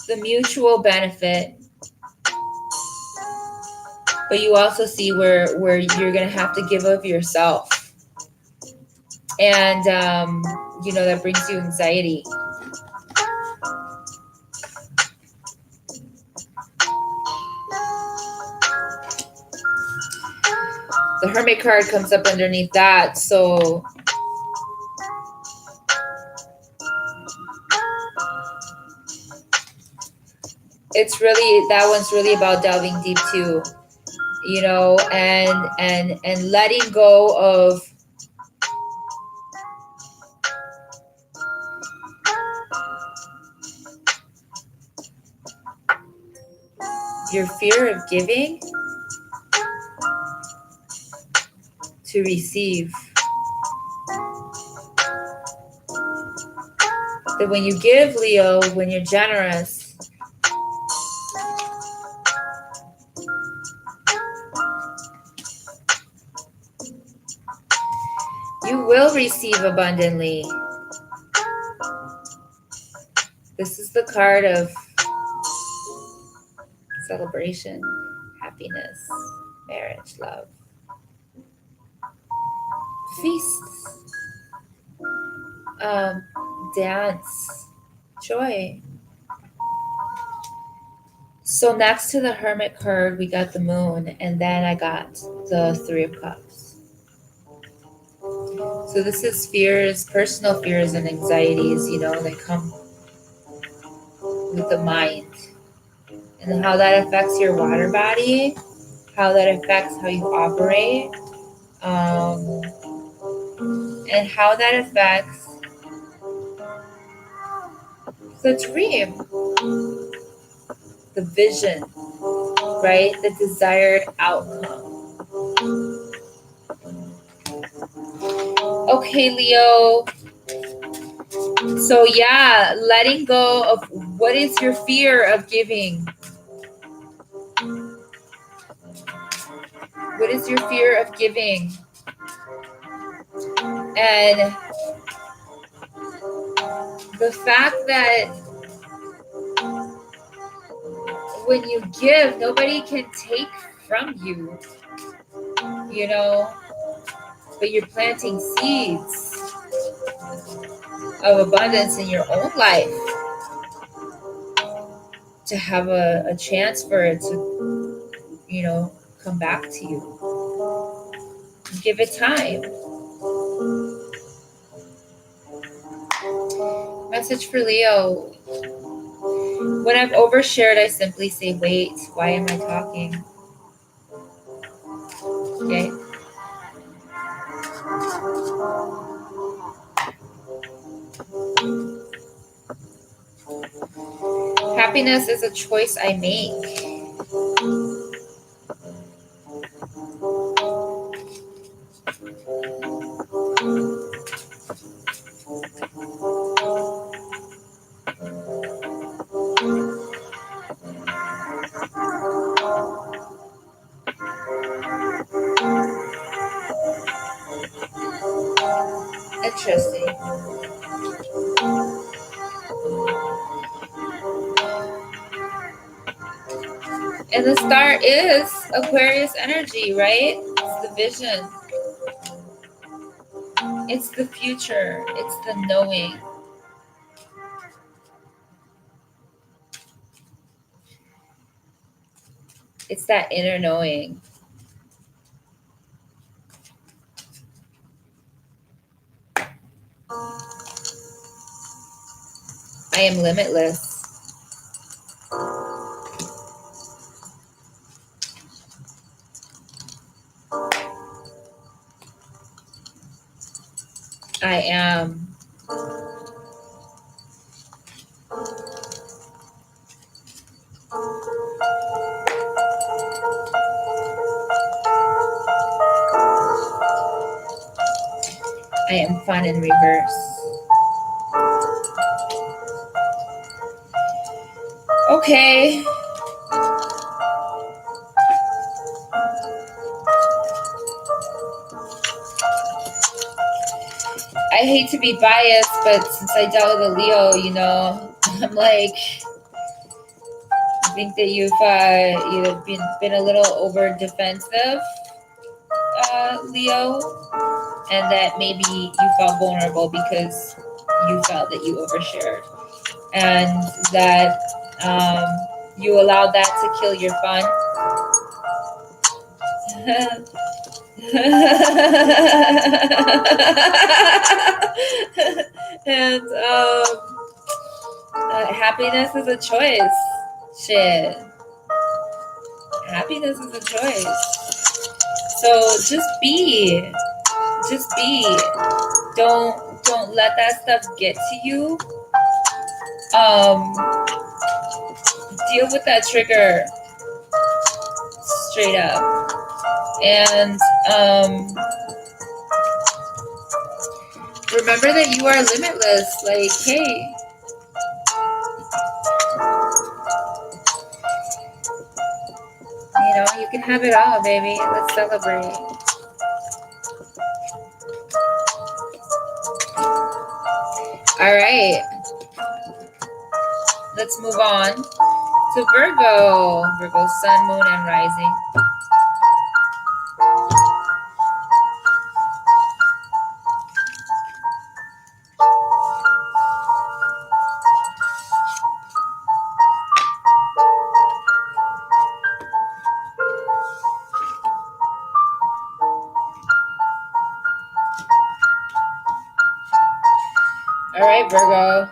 the mutual benefit, but you also see where you're gonna have to give of yourself, and that brings you anxiety. The Hermit card comes up underneath that, so it's really, that one's really about delving deep too, and letting go of your fear of giving to receive. That when you give, Leo, when you're generous, you will receive abundantly. This is the card of celebration, happiness, marriage, love, feasts, dance, joy. So next to the Hermit card, we got the Moon, and then I got the Three of Cups. So this is fears, personal fears and anxieties, that come with the mind, and how that affects your water body, how that affects how you operate, and how that affects the dream, the vision, right? The desired outcome. Okay, Leo. So yeah, letting go of What is your fear of giving? What is your fear of giving? And the fact that when you give, nobody can take from you, you know, but you're planting seeds of abundance in your own life to have a chance for it to, you know, come back to you. Give it time. Message for Leo. When I've overshared, I simply say, wait, why am I talking? Okay. Happiness is a choice I make. Interesting. And the star is Aquarius energy, right? It's the vision. It's the future. It's the knowing. It's that inner knowing. I am limitless. I am I am fun in reverse. Okay. I hate to be biased, but since I dealt with a Leo, you know, I'm like, I think that you've been a little over defensive, Leo, and that maybe you felt vulnerable because you felt that you overshared, and that you allowed that to kill your fun. And happiness is a choice. Shit. Happiness is a choice. So just be. Just be. Don't let that stuff get to you. Deal with that trigger straight up. And remember that you are limitless. Like, hey, you know, you can have it all, baby. Let's celebrate. All right. Let's move on to Virgo. Virgo, sun, moon, and rising. All right, Virgo.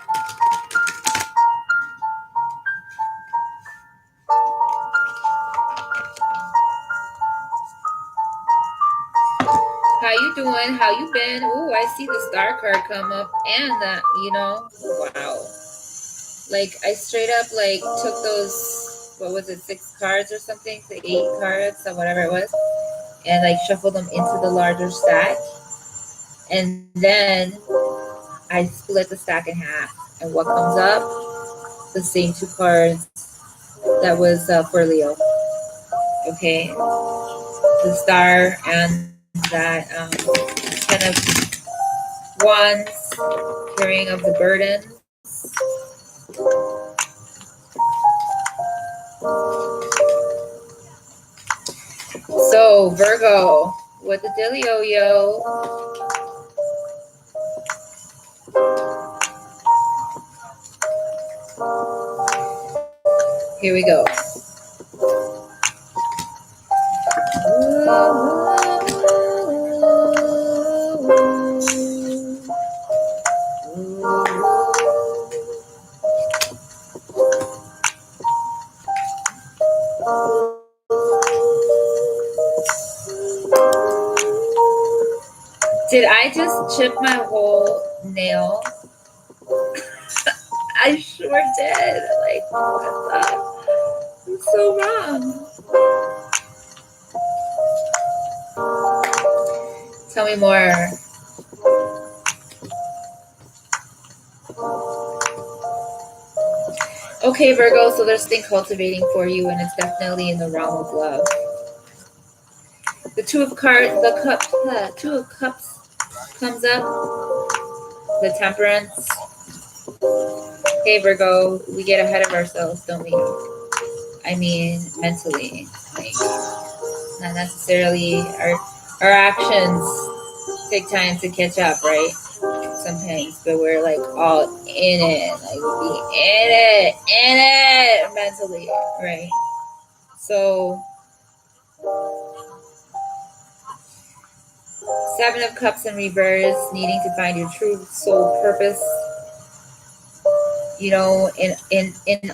How you doing? How you been? Ooh, I see the star card come up and that, you know, wow. Like, I straight up, like, took those, what was it, 6 cards or something? The 8 cards or whatever it was. And, like, shuffled them into the larger stack. And then I split the stack in half. And what comes up? the same two cards that was for Leo. Okay, the Star and that Ten of Wands, carrying of the burdens. So Virgo, what the dealio, yo? Here we go. Did I just chip my whole nail? I sure did. Like, what the? I'm so wrong. Tell me more. Okay, Virgo, so there's something cultivating for you, and it's definitely in the realm of love. The Two of Two of Cups comes up. The Temperance. Hey, Virgo, we get ahead of ourselves, don't we? I mean, mentally. Like, not necessarily our actions take time to catch up, right? Sometimes, but we're like all in it, like we'll be in it mentally, right? So, Seven of Cups in reverse, needing to find your true soul purpose. You know, in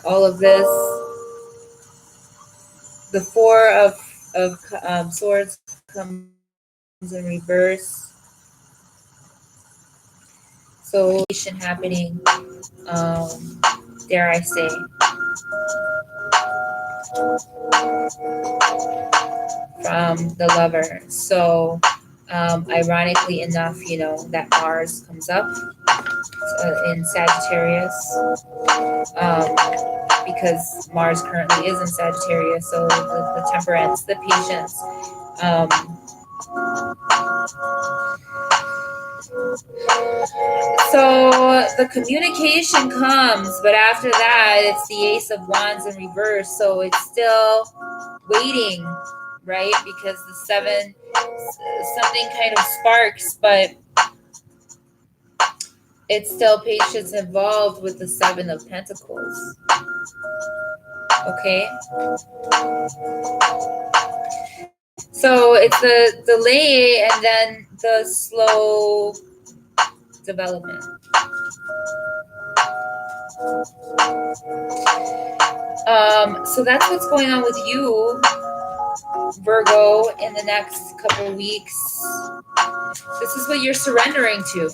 all of this, the Four of Swords comes in reverse. So, happening, dare I say, from the Lover. So, ironically enough, you know, that Mars comes up in Sagittarius, um, because Mars currently is in Sagittarius. So, the temperance, the patience. Um, so the communication comes, but after that, it's the Ace of Wands in reverse. So it's still waiting, right? Because the seven, something kind of sparks, but it's still patience involved with the Seven of Pentacles. Okay. So it's the delay and then the slow development. So that's what's going on with you, Virgo, in the next couple of weeks. This is what you're surrendering to.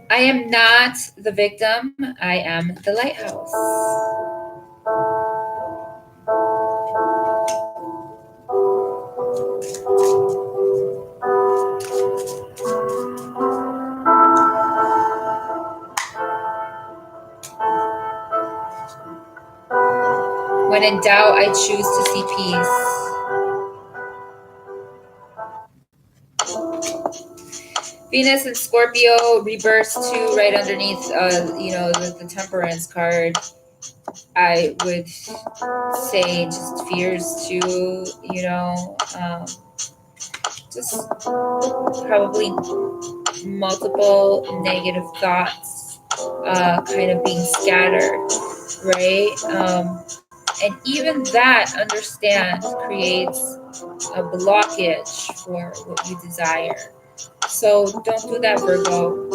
I am not the victim. I am the lighthouse. When in doubt, I choose to see peace. Venus and Scorpio, reverse 2 right underneath, you know, the Temperance card. I would say just fears too, you know, just probably multiple negative thoughts kind of being scattered, right? And even that, understand, creates a blockage for what you desire. So don't do that, Virgo.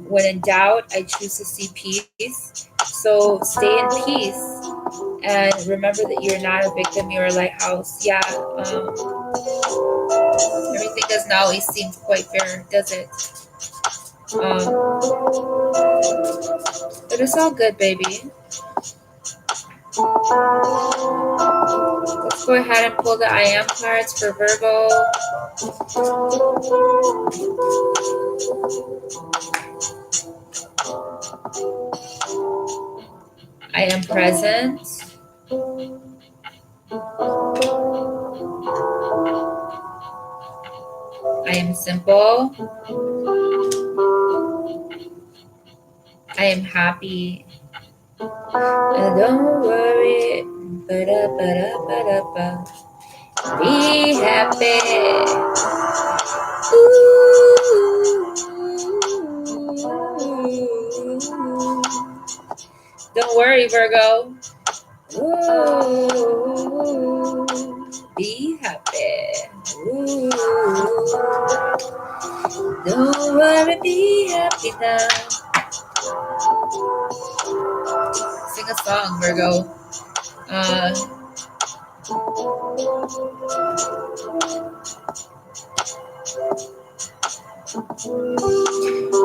When in doubt, I choose to see peace. So stay in peace and remember that you're not a victim, you're a lighthouse. Yeah, everything doesn't always seem quite fair, does it? But it's all good, baby. Go ahead and pull the I am cards for Virgo. I am present. I am simple. I am happy. And don't worry. Ba-da-ba-da-ba-da-ba. Be happy. Ooh. Don't worry, Virgo. Ooh. Be happy. Ooh. Don't worry, be happy now. Sing a song, Virgo.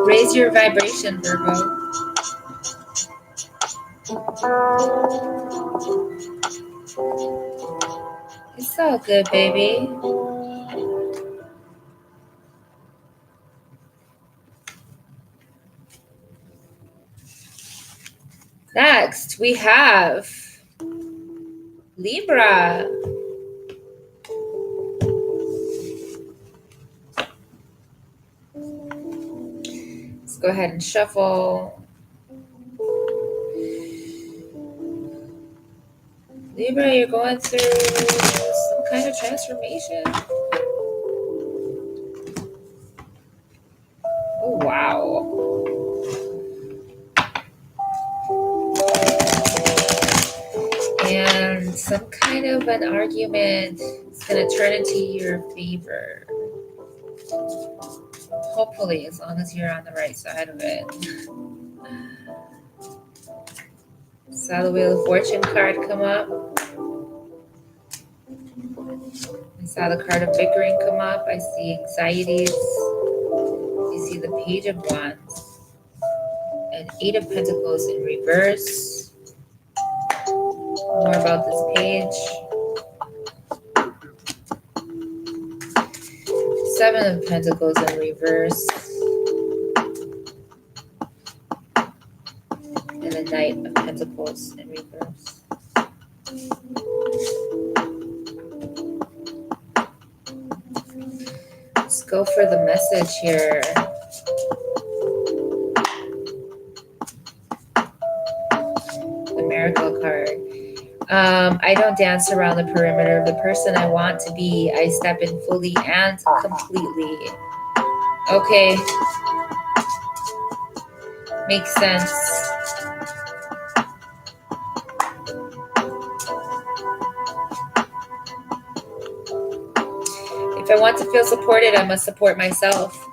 Raise your vibration, Virgo. It's all good, baby. Next, we have Libra. Let's go ahead and shuffle. Libra, you're going through some kind of transformation. Oh, wow. And some kind of an argument is going to turn into your favor. Hopefully, as long as you're on the right side of it. Saw the Wheel of Fortune card come up. I saw the card of bickering come up. I see anxieties. You see the Page of Wands. And 8 of Pentacles in reverse. More about this page. 7 of Pentacles in reverse. And the Knight of Pentacles in reverse. Let's go for the message here. The Miracle card. I don't dance around the perimeter of the person I want to be. I step in fully and completely. Okay. Makes sense. If I want to feel supported, I must support myself.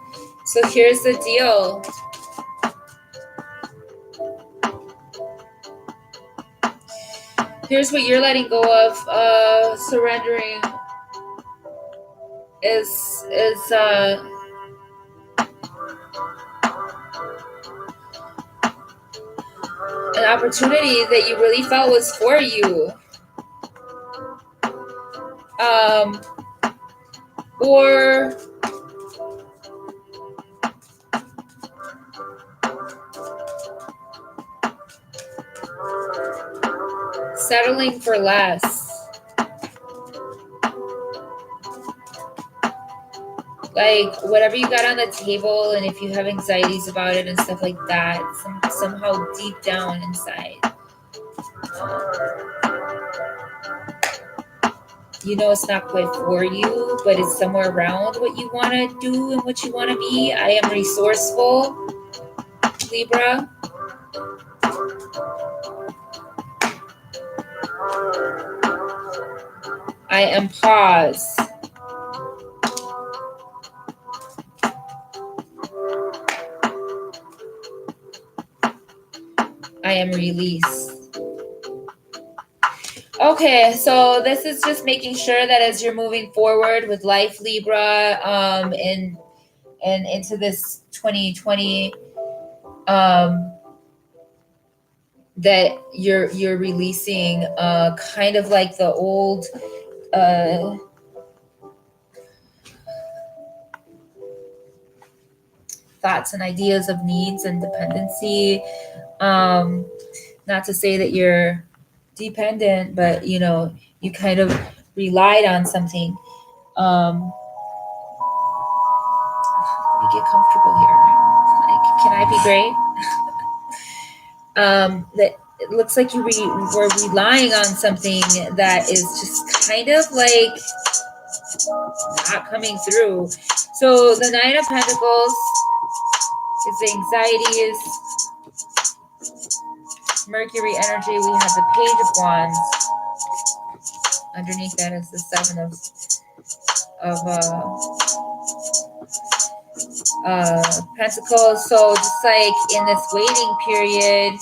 So here's the deal. Here's what you're letting go of. Surrendering is an opportunity that you really felt was for you. Or settling for less. Like whatever you got on the table, and if you have anxieties about it and stuff like that, somehow deep down inside, you know it's not quite for you, but it's somewhere around what you want to do and what you want to be. I am resourceful, Libra. I am pause. I am release. Okay, so this is just making sure that as you're moving forward with life, Libra, and into this 2020, that you're releasing kind of like the old uh, thoughts and ideas of needs and dependency. Um, Not to say that you're dependent, but you kind of relied on something. Let me get comfortable here. Like, can I be great? That it looks like were relying on something that is just kind of like not coming through. So the Nine of Pentacles is anxieties, Mercury energy. We have the Page of Wands. Underneath that is the Seven of Pentacles. So just like in this waiting period,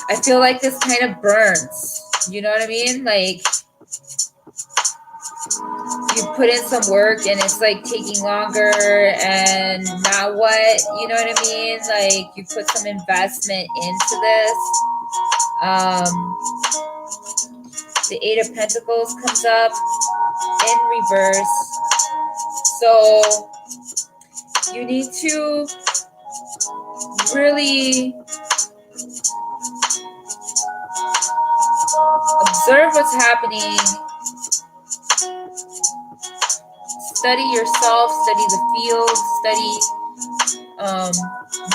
I feel like this kind of burns. You know what I mean? Like you put in some work and it's like taking longer, and now what? You know what I mean? Like you put some investment into this. The Eight of Pentacles comes up in reverse. So you need to really observe what's happening. Study yourself, study the field, study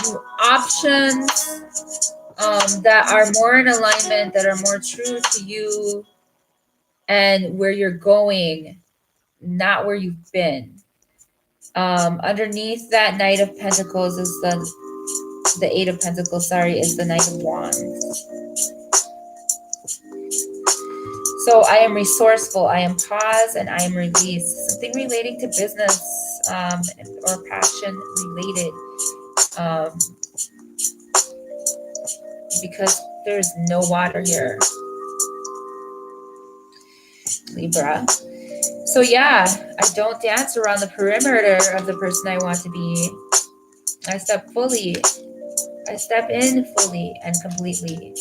new options that are more in alignment, that are more true to you and where you're going, not where you've been. Underneath that Knight of Pentacles is the Eight of Pentacles, is the Knight of Wands. So I am resourceful, I am pause, and I am release. Something relating to business or passion related. Because there's no water here. Libra. So yeah, I don't dance around the perimeter of the person I want to be. I step in fully and completely.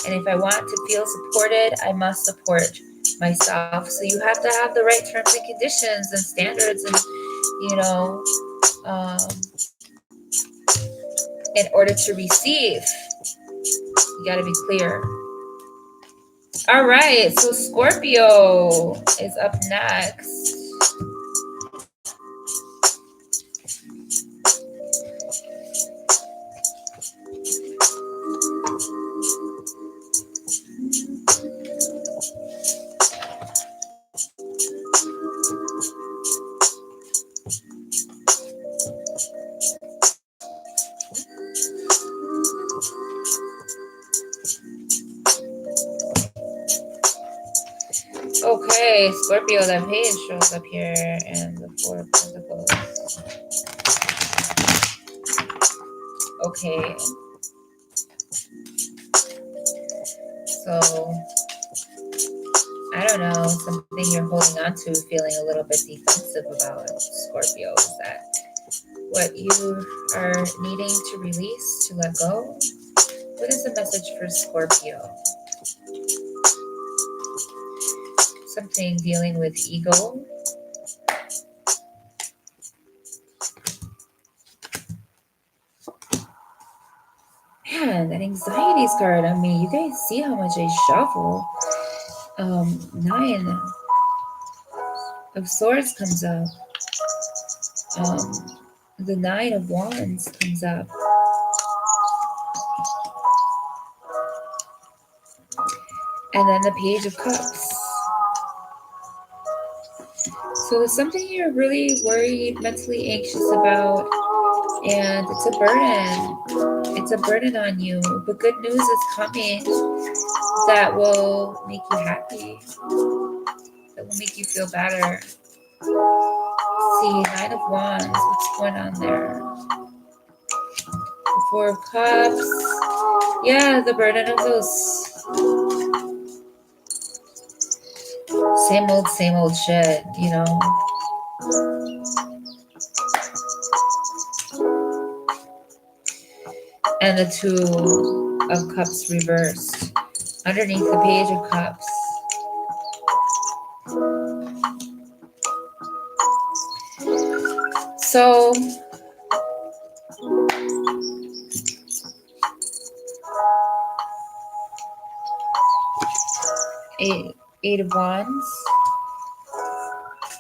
And if I want to feel supported, I must support myself. So you have to have the right terms and conditions and standards, and in order to receive, you got to be clear. All right, so Scorpio is up next. Okay, Scorpio, that page shows up here, and the Four of Pentacles. Okay. So, I don't know, something you're holding on to, feeling a little bit defensive about, Scorpio. Is that what you are needing to release, to let go? What is the message for Scorpio? Something dealing with ego. Man, that anxieties card. I mean, you guys see how much I shuffle. Nine of Swords comes up. The Nine of Wands comes up. And then the Page of Cups. So there's something you're really worried, mentally anxious about, and it's a burden. It's a burden on you. But good news is coming that will make you happy, that will make you feel better. See, Nine of Wands, what's going on there? The Four of Cups. Yeah, the burden of those same old shit, and the Two of Cups reversed underneath the Page of Cups. So Eight of Wands,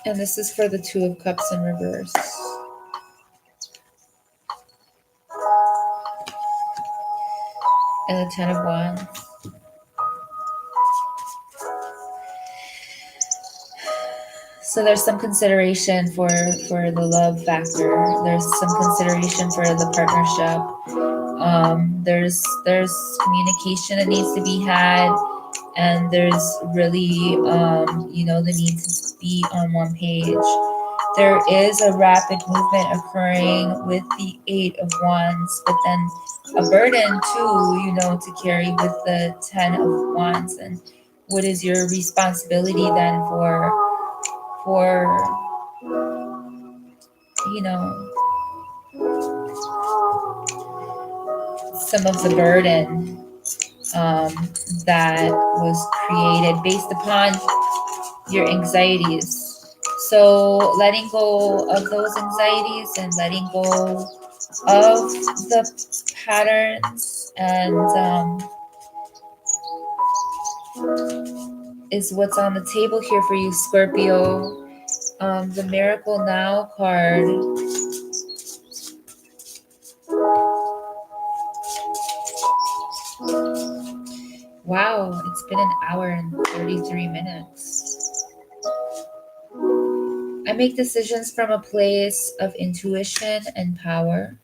and this is for the Two of Cups in reverse. And the Ten of Wands. So there's some consideration for the love factor. There's some consideration for the partnership. There's communication that needs to be had, and there's really the need to be on one page. There is a rapid movement occurring with the Eight of Wands, but then a burden too, to carry with the Ten of Wands. And what is your responsibility then for some of the burden that was created based upon your anxieties. So letting go of those anxieties and letting go of the patterns and is what's on the table here for you, Scorpio. The Miracle Now card. Wow, it's been an hour and 33 minutes. I make decisions from a place of intuition and power,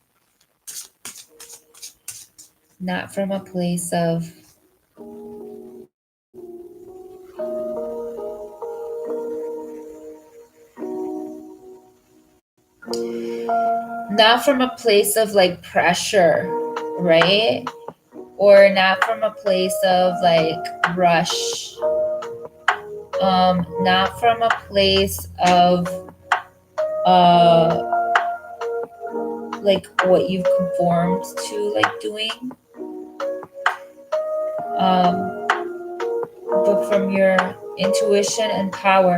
not from a place of like pressure, right? Or not from a place of like rush. Not from a place of like what you've conformed to like doing. But from your intuition and power.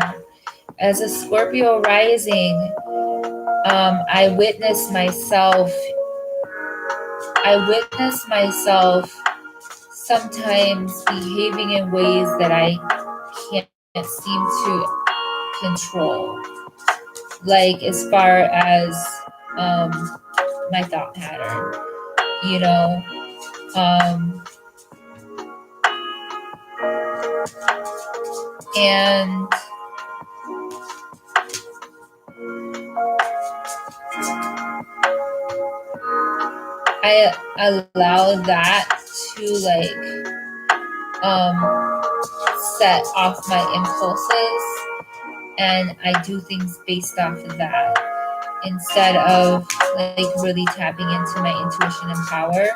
As a Scorpio rising, I witness myself sometimes behaving in ways that I can't seem to control. Like as far as my thought pattern, and I allow that to like set off my impulses, and I do things based off of that instead of like really tapping into my intuition and power.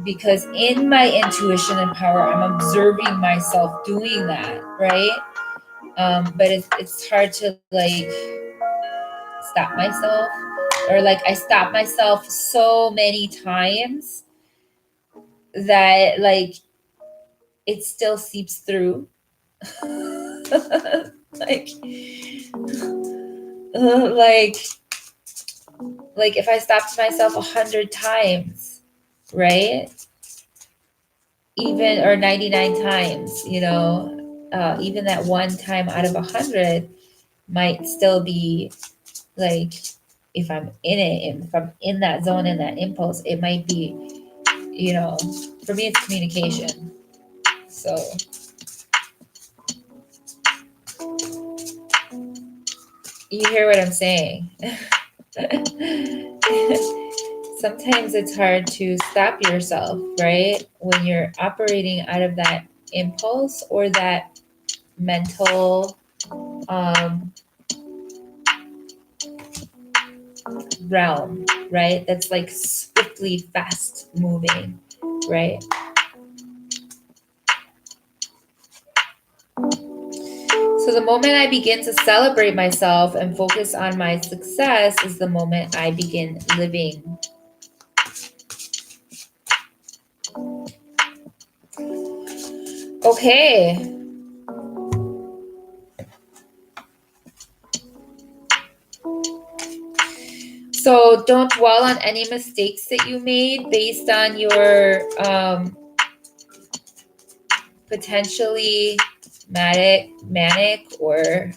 Because in my intuition and power, I'm observing myself doing that, right? But it's hard to like stop myself, or like I stop myself so many times that like it still seeps through. like if I stopped myself 100 times, right? Even or 99 times, even that one time out of 100 might still be like, if I'm in it, if I'm in that zone, in that impulse, it might be, for me it's communication. So you hear what I'm saying? Sometimes it's hard to stop yourself, right? When you're operating out of that impulse or that mental realm, right? That's like swiftly fast moving, right? So the moment I begin to celebrate myself and focus on my success is the moment I begin living Okay. So don't dwell on any mistakes that you made based on your potentially manic or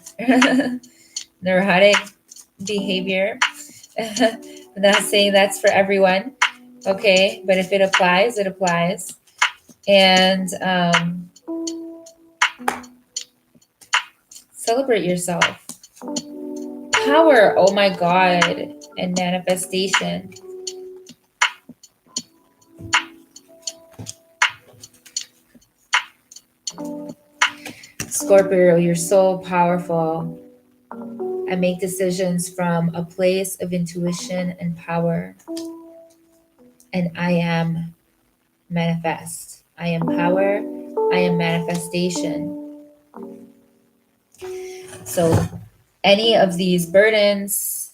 neurotic behavior. I'm not saying that's for everyone, okay? But if it applies, it applies. And celebrate yourself. Power, oh my God, and manifestation. Scorpio, you're so powerful. I make decisions from a place of intuition and power. And I am manifest. I am power. I am manifestation. So, any of these burdens,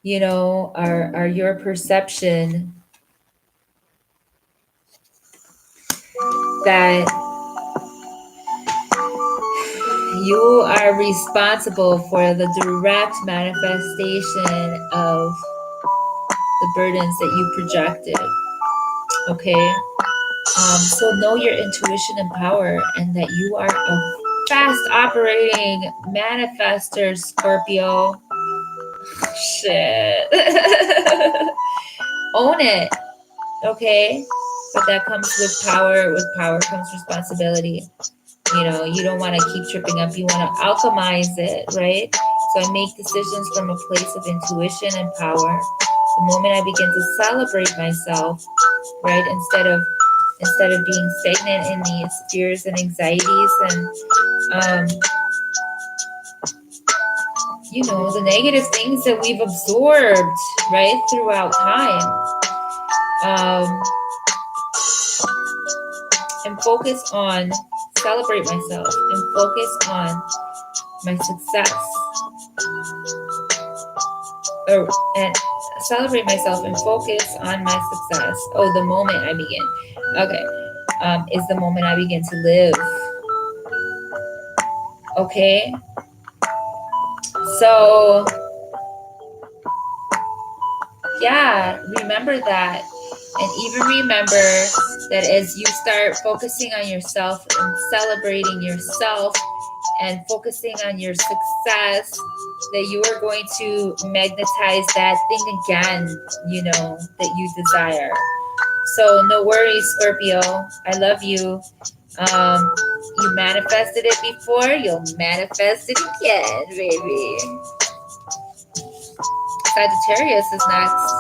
are your perception that you are responsible for the direct manifestation of the burdens that you projected. Okay. So know your intuition and power, and that you are a fast operating manifester, Scorpio. Shit. Own it. Okay. But that comes with power. With power comes responsibility. You don't want to keep tripping up. You want to alchemize it, right? So I make decisions from a place of intuition and power. The moment I begin to celebrate myself, right, instead of being stagnant in these fears and anxieties and the negative things that we've absorbed, right, throughout time, and focus on celebrate myself and focus on my success, and celebrate myself and focus on my success. Oh, the moment I begin, okay, is the moment I begin to live. Okay, so yeah, remember that. And even remember that as you start focusing on yourself and celebrating yourself and focusing on your success, that you are going to magnetize that thing again, that you desire. So no worries, Scorpio. I love you. You manifested it before, you'll manifest it again, baby. Sagittarius is next.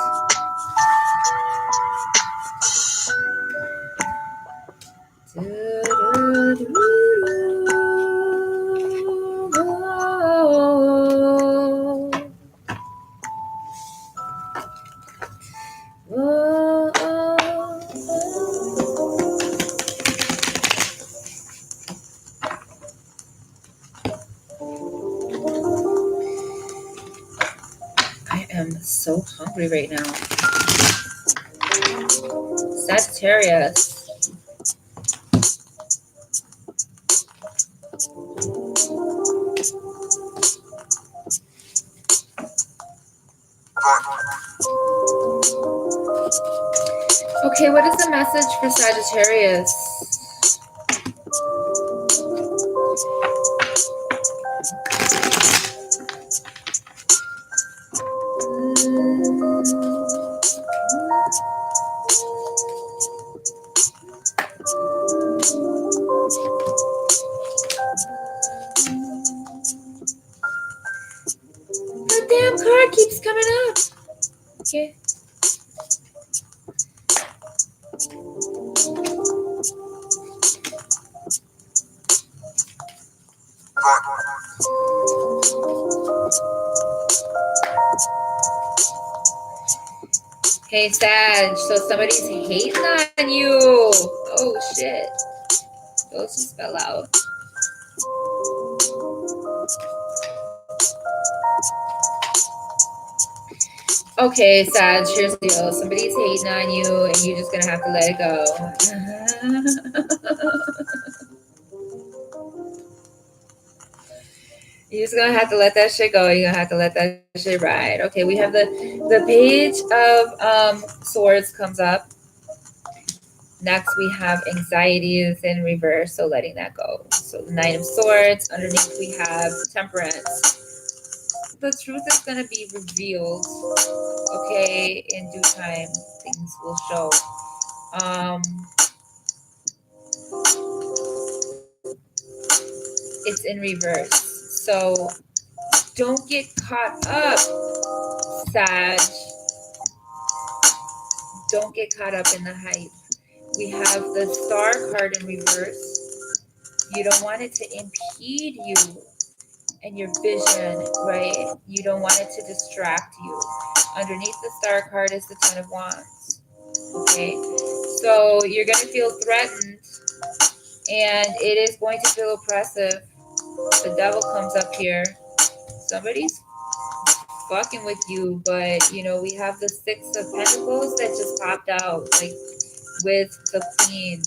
I am so hungry right now. Sagittarius. Okay, what is the message for Sagittarius? The damn card keeps coming up. Okay. Hey, Sag, so somebody's hating on you. Oh, shit. Those just fell out. Okay, Sag, here's the deal. Somebody's hating on you, and you're just gonna have to let it go. You're just gonna have to let that shit go. You're gonna have to let that shit ride. Okay, we have the page of swords comes up. Next we have anxiety is in reverse, so letting that go. So the Knight of Swords. Underneath we have Temperance. The truth is gonna be revealed. Okay, in due time, things will show. Um, it's in reverse. So don't get caught up, Sag. Don't get caught up in the hype. We have the Star card in reverse. You don't want it to impede you and your vision, right? You don't want it to distract you. Underneath the Star card is the Ten of Wands. Okay, so you're going to feel threatened and it is going to feel oppressive. The devil comes up here. Somebody's fucking with you, but you know, we have the Six of Pentacles that just popped out, like with the Queen.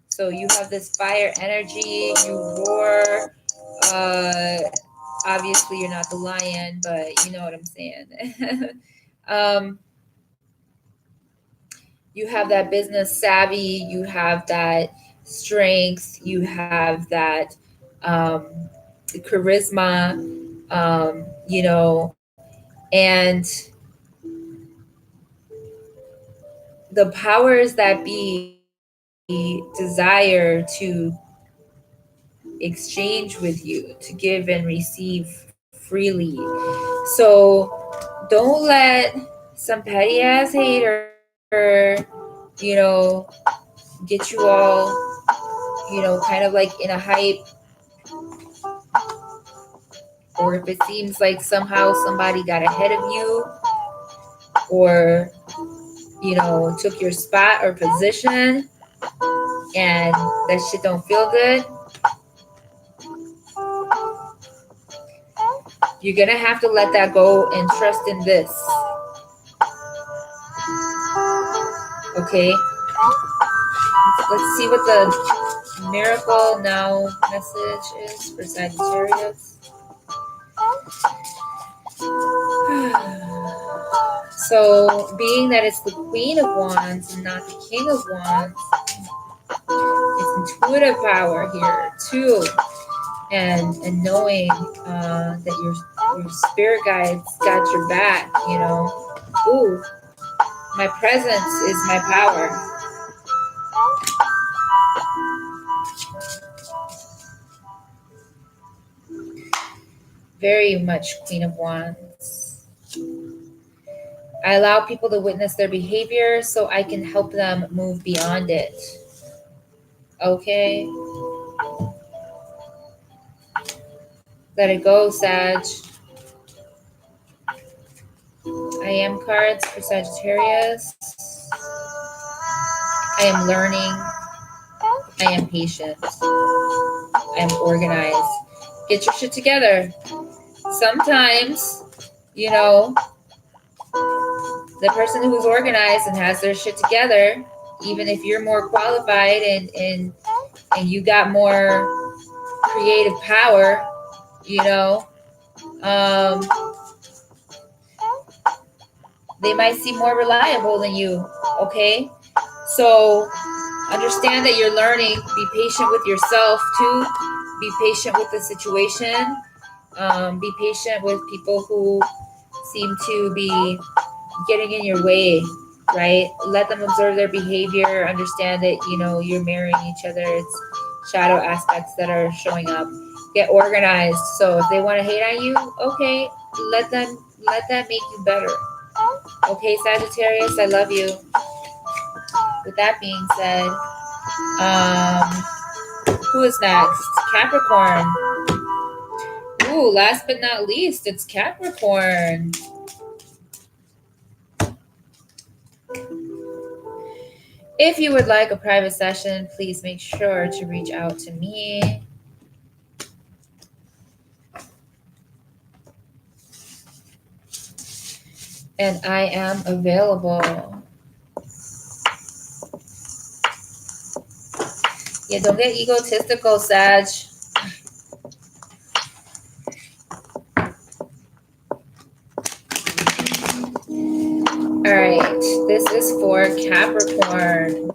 So you have this fire energy, you roar. Uh, Obviously, you're not the lion, but you know what I'm saying. um, you have that business savvy, you have that strength, you have that um, charisma, you know, and the powers that be desire to exchange with you, to give and receive freely. So don't let some petty ass hater, you know, get you all, you know, kind of like in a hype, or if it seems like somehow somebody got ahead of you, or, you know, took your spot or position, and that shit don't feel good, you're gonna have to let that go and trust in this. Okay, let's see what the miracle now message is for Sagittarius. So, being that it's the Queen of Wands and not the King of Wands, it's intuitive power here too, and knowing that your spirit guides got your back. You know, ooh, my presence is my power. Very much Queen of Wands. I allow people to witness their behavior so I can help them move beyond it. Okay? Let it go, Sag. I am cards for Sagittarius. I am learning. I am patient. I am organized. Get your shit together. Sometimes, you know, the person who's organized and has their shit together, even if you're more qualified and you got more creative power, you know, um, they might seem more reliable than you. Okay, so understand that you're learning. Be patient with yourself too. Be patient with the situation. Be patient with people who seem to be getting in your way, right? Let them observe their behavior. Understand that, you know, you're marrying each other. It's shadow aspects that are showing up. Get organized. So if they want to hate on you, okay, let that make you better. Okay, Sagittarius, I love you. With that being said, um, who is next? Capricorn. Ooh, last but not least, it's Capricorn. If you would like a private session, please make sure to reach out to me. And I am available. Yeah, don't get egotistical, Sag. This is for Capricorn.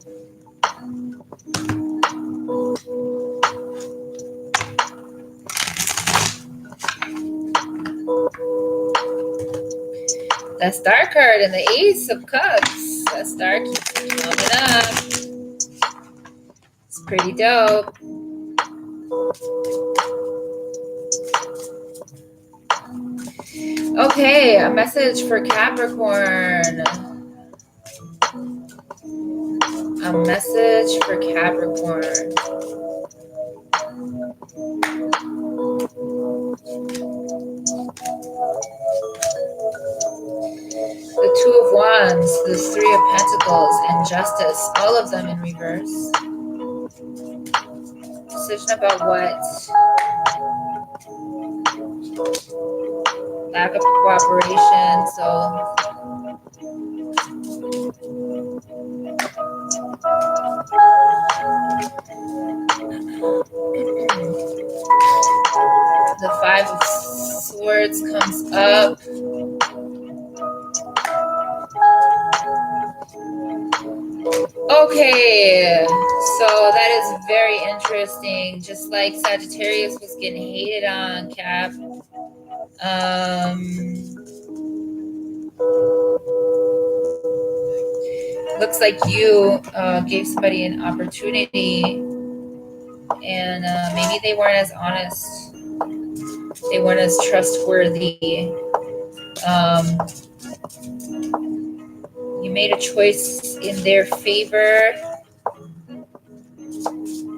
The Star card and the Ace of Cups. The Star keeps coming up. It's pretty dope. Okay, a message for Capricorn. A message for Capricorn. The Two of Wands, the Three of Pentacles, and Justice, all of them in reverse. Decision about what? Lack of cooperation, so the Five of Swords comes up. Okay, so that is very interesting. Just like Sagittarius was getting hated on, Cap. Looks like you gave somebody an opportunity, and maybe they weren't as honest. They weren't as trustworthy. You made a choice in their favor,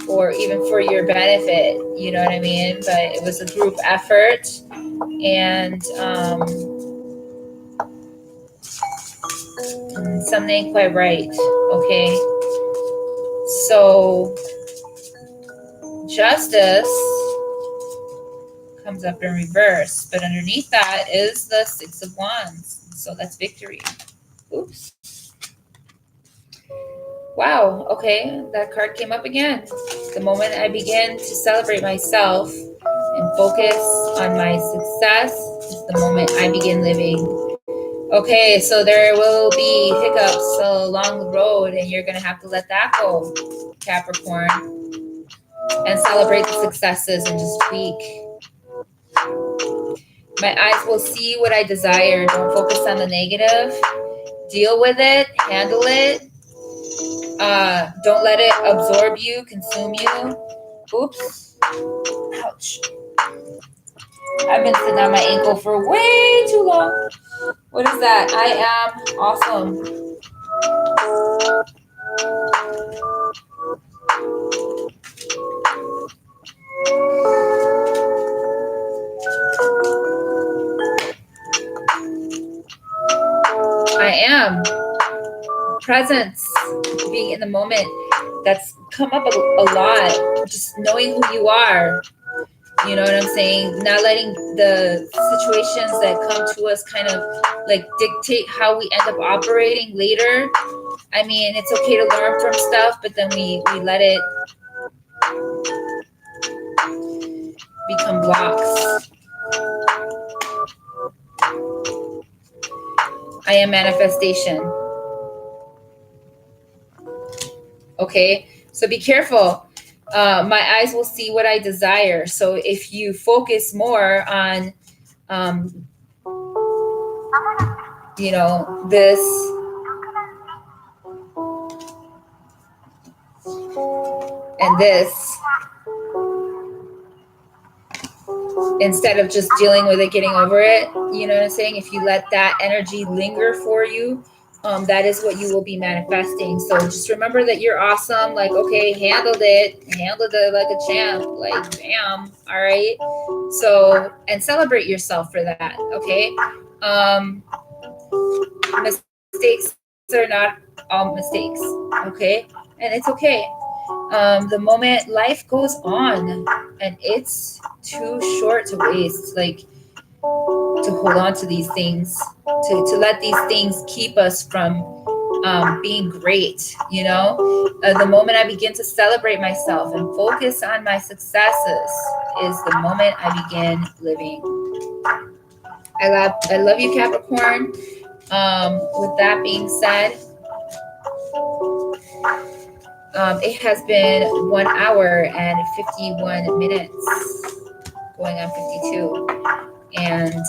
or even for your benefit, you know what I mean? But it was a group effort, and something ain't quite right, okay? So Justice comes up in reverse, but underneath that is the Six of Wands, so that's victory. Oops. Wow, okay, that card came up again. The moment I begin to celebrate myself and focus on my success is the moment I begin living. Okay, so there will be hiccups along the road, and you're going to have to let that go, Capricorn, and celebrate the successes and just tweak. My eyes will see what I desire. Don't focus on the negative. Deal with it, handle it. Don't let it absorb you, consume you. Oops. Ouch. I've been sitting on my ankle for way too long. What is that? I am awesome. I am. Presence, being in the moment, that's come up a lot. Just knowing who you are. You know what I'm saying? Not letting the situations that come to us kind of like dictate how we end up operating later. I mean, it's okay to learn from stuff, but then we let it become blocks. I am manifestation. Okay, so be careful. My eyes will see what I desire. So if you focus more on, you know, this and this, instead of just dealing with it, getting over it, you know what I'm saying? If you let that energy linger for you, that is what you will be manifesting. So just remember that you're awesome. Like, okay, handled it like a champ, like, bam. All right. So, and celebrate yourself for that. Okay. Mistakes are not all mistakes. Okay. And it's okay. The moment life goes on, and it's too short to waste, like, to hold on to these things, to let these things keep us from being great, you know. The moment I begin to celebrate myself and focus on my successes is the moment I begin living. I love you, Capricorn. With that being said, It has been 1 hour and 51 minutes, going on 52. And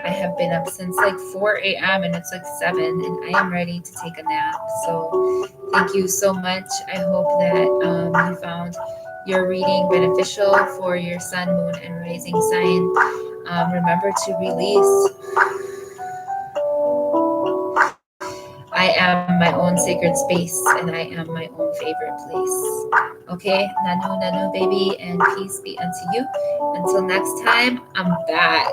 I have been up since like 4 a.m. and it's like 7, and I am ready to take a nap. So thank you so much. I hope that you found your reading beneficial for your sun, moon, and rising sign. Remember to release. I am my own sacred space and I am my own favorite place. Okay, Nanu, Nanu, baby, and peace be unto you. Until next time, I'm back.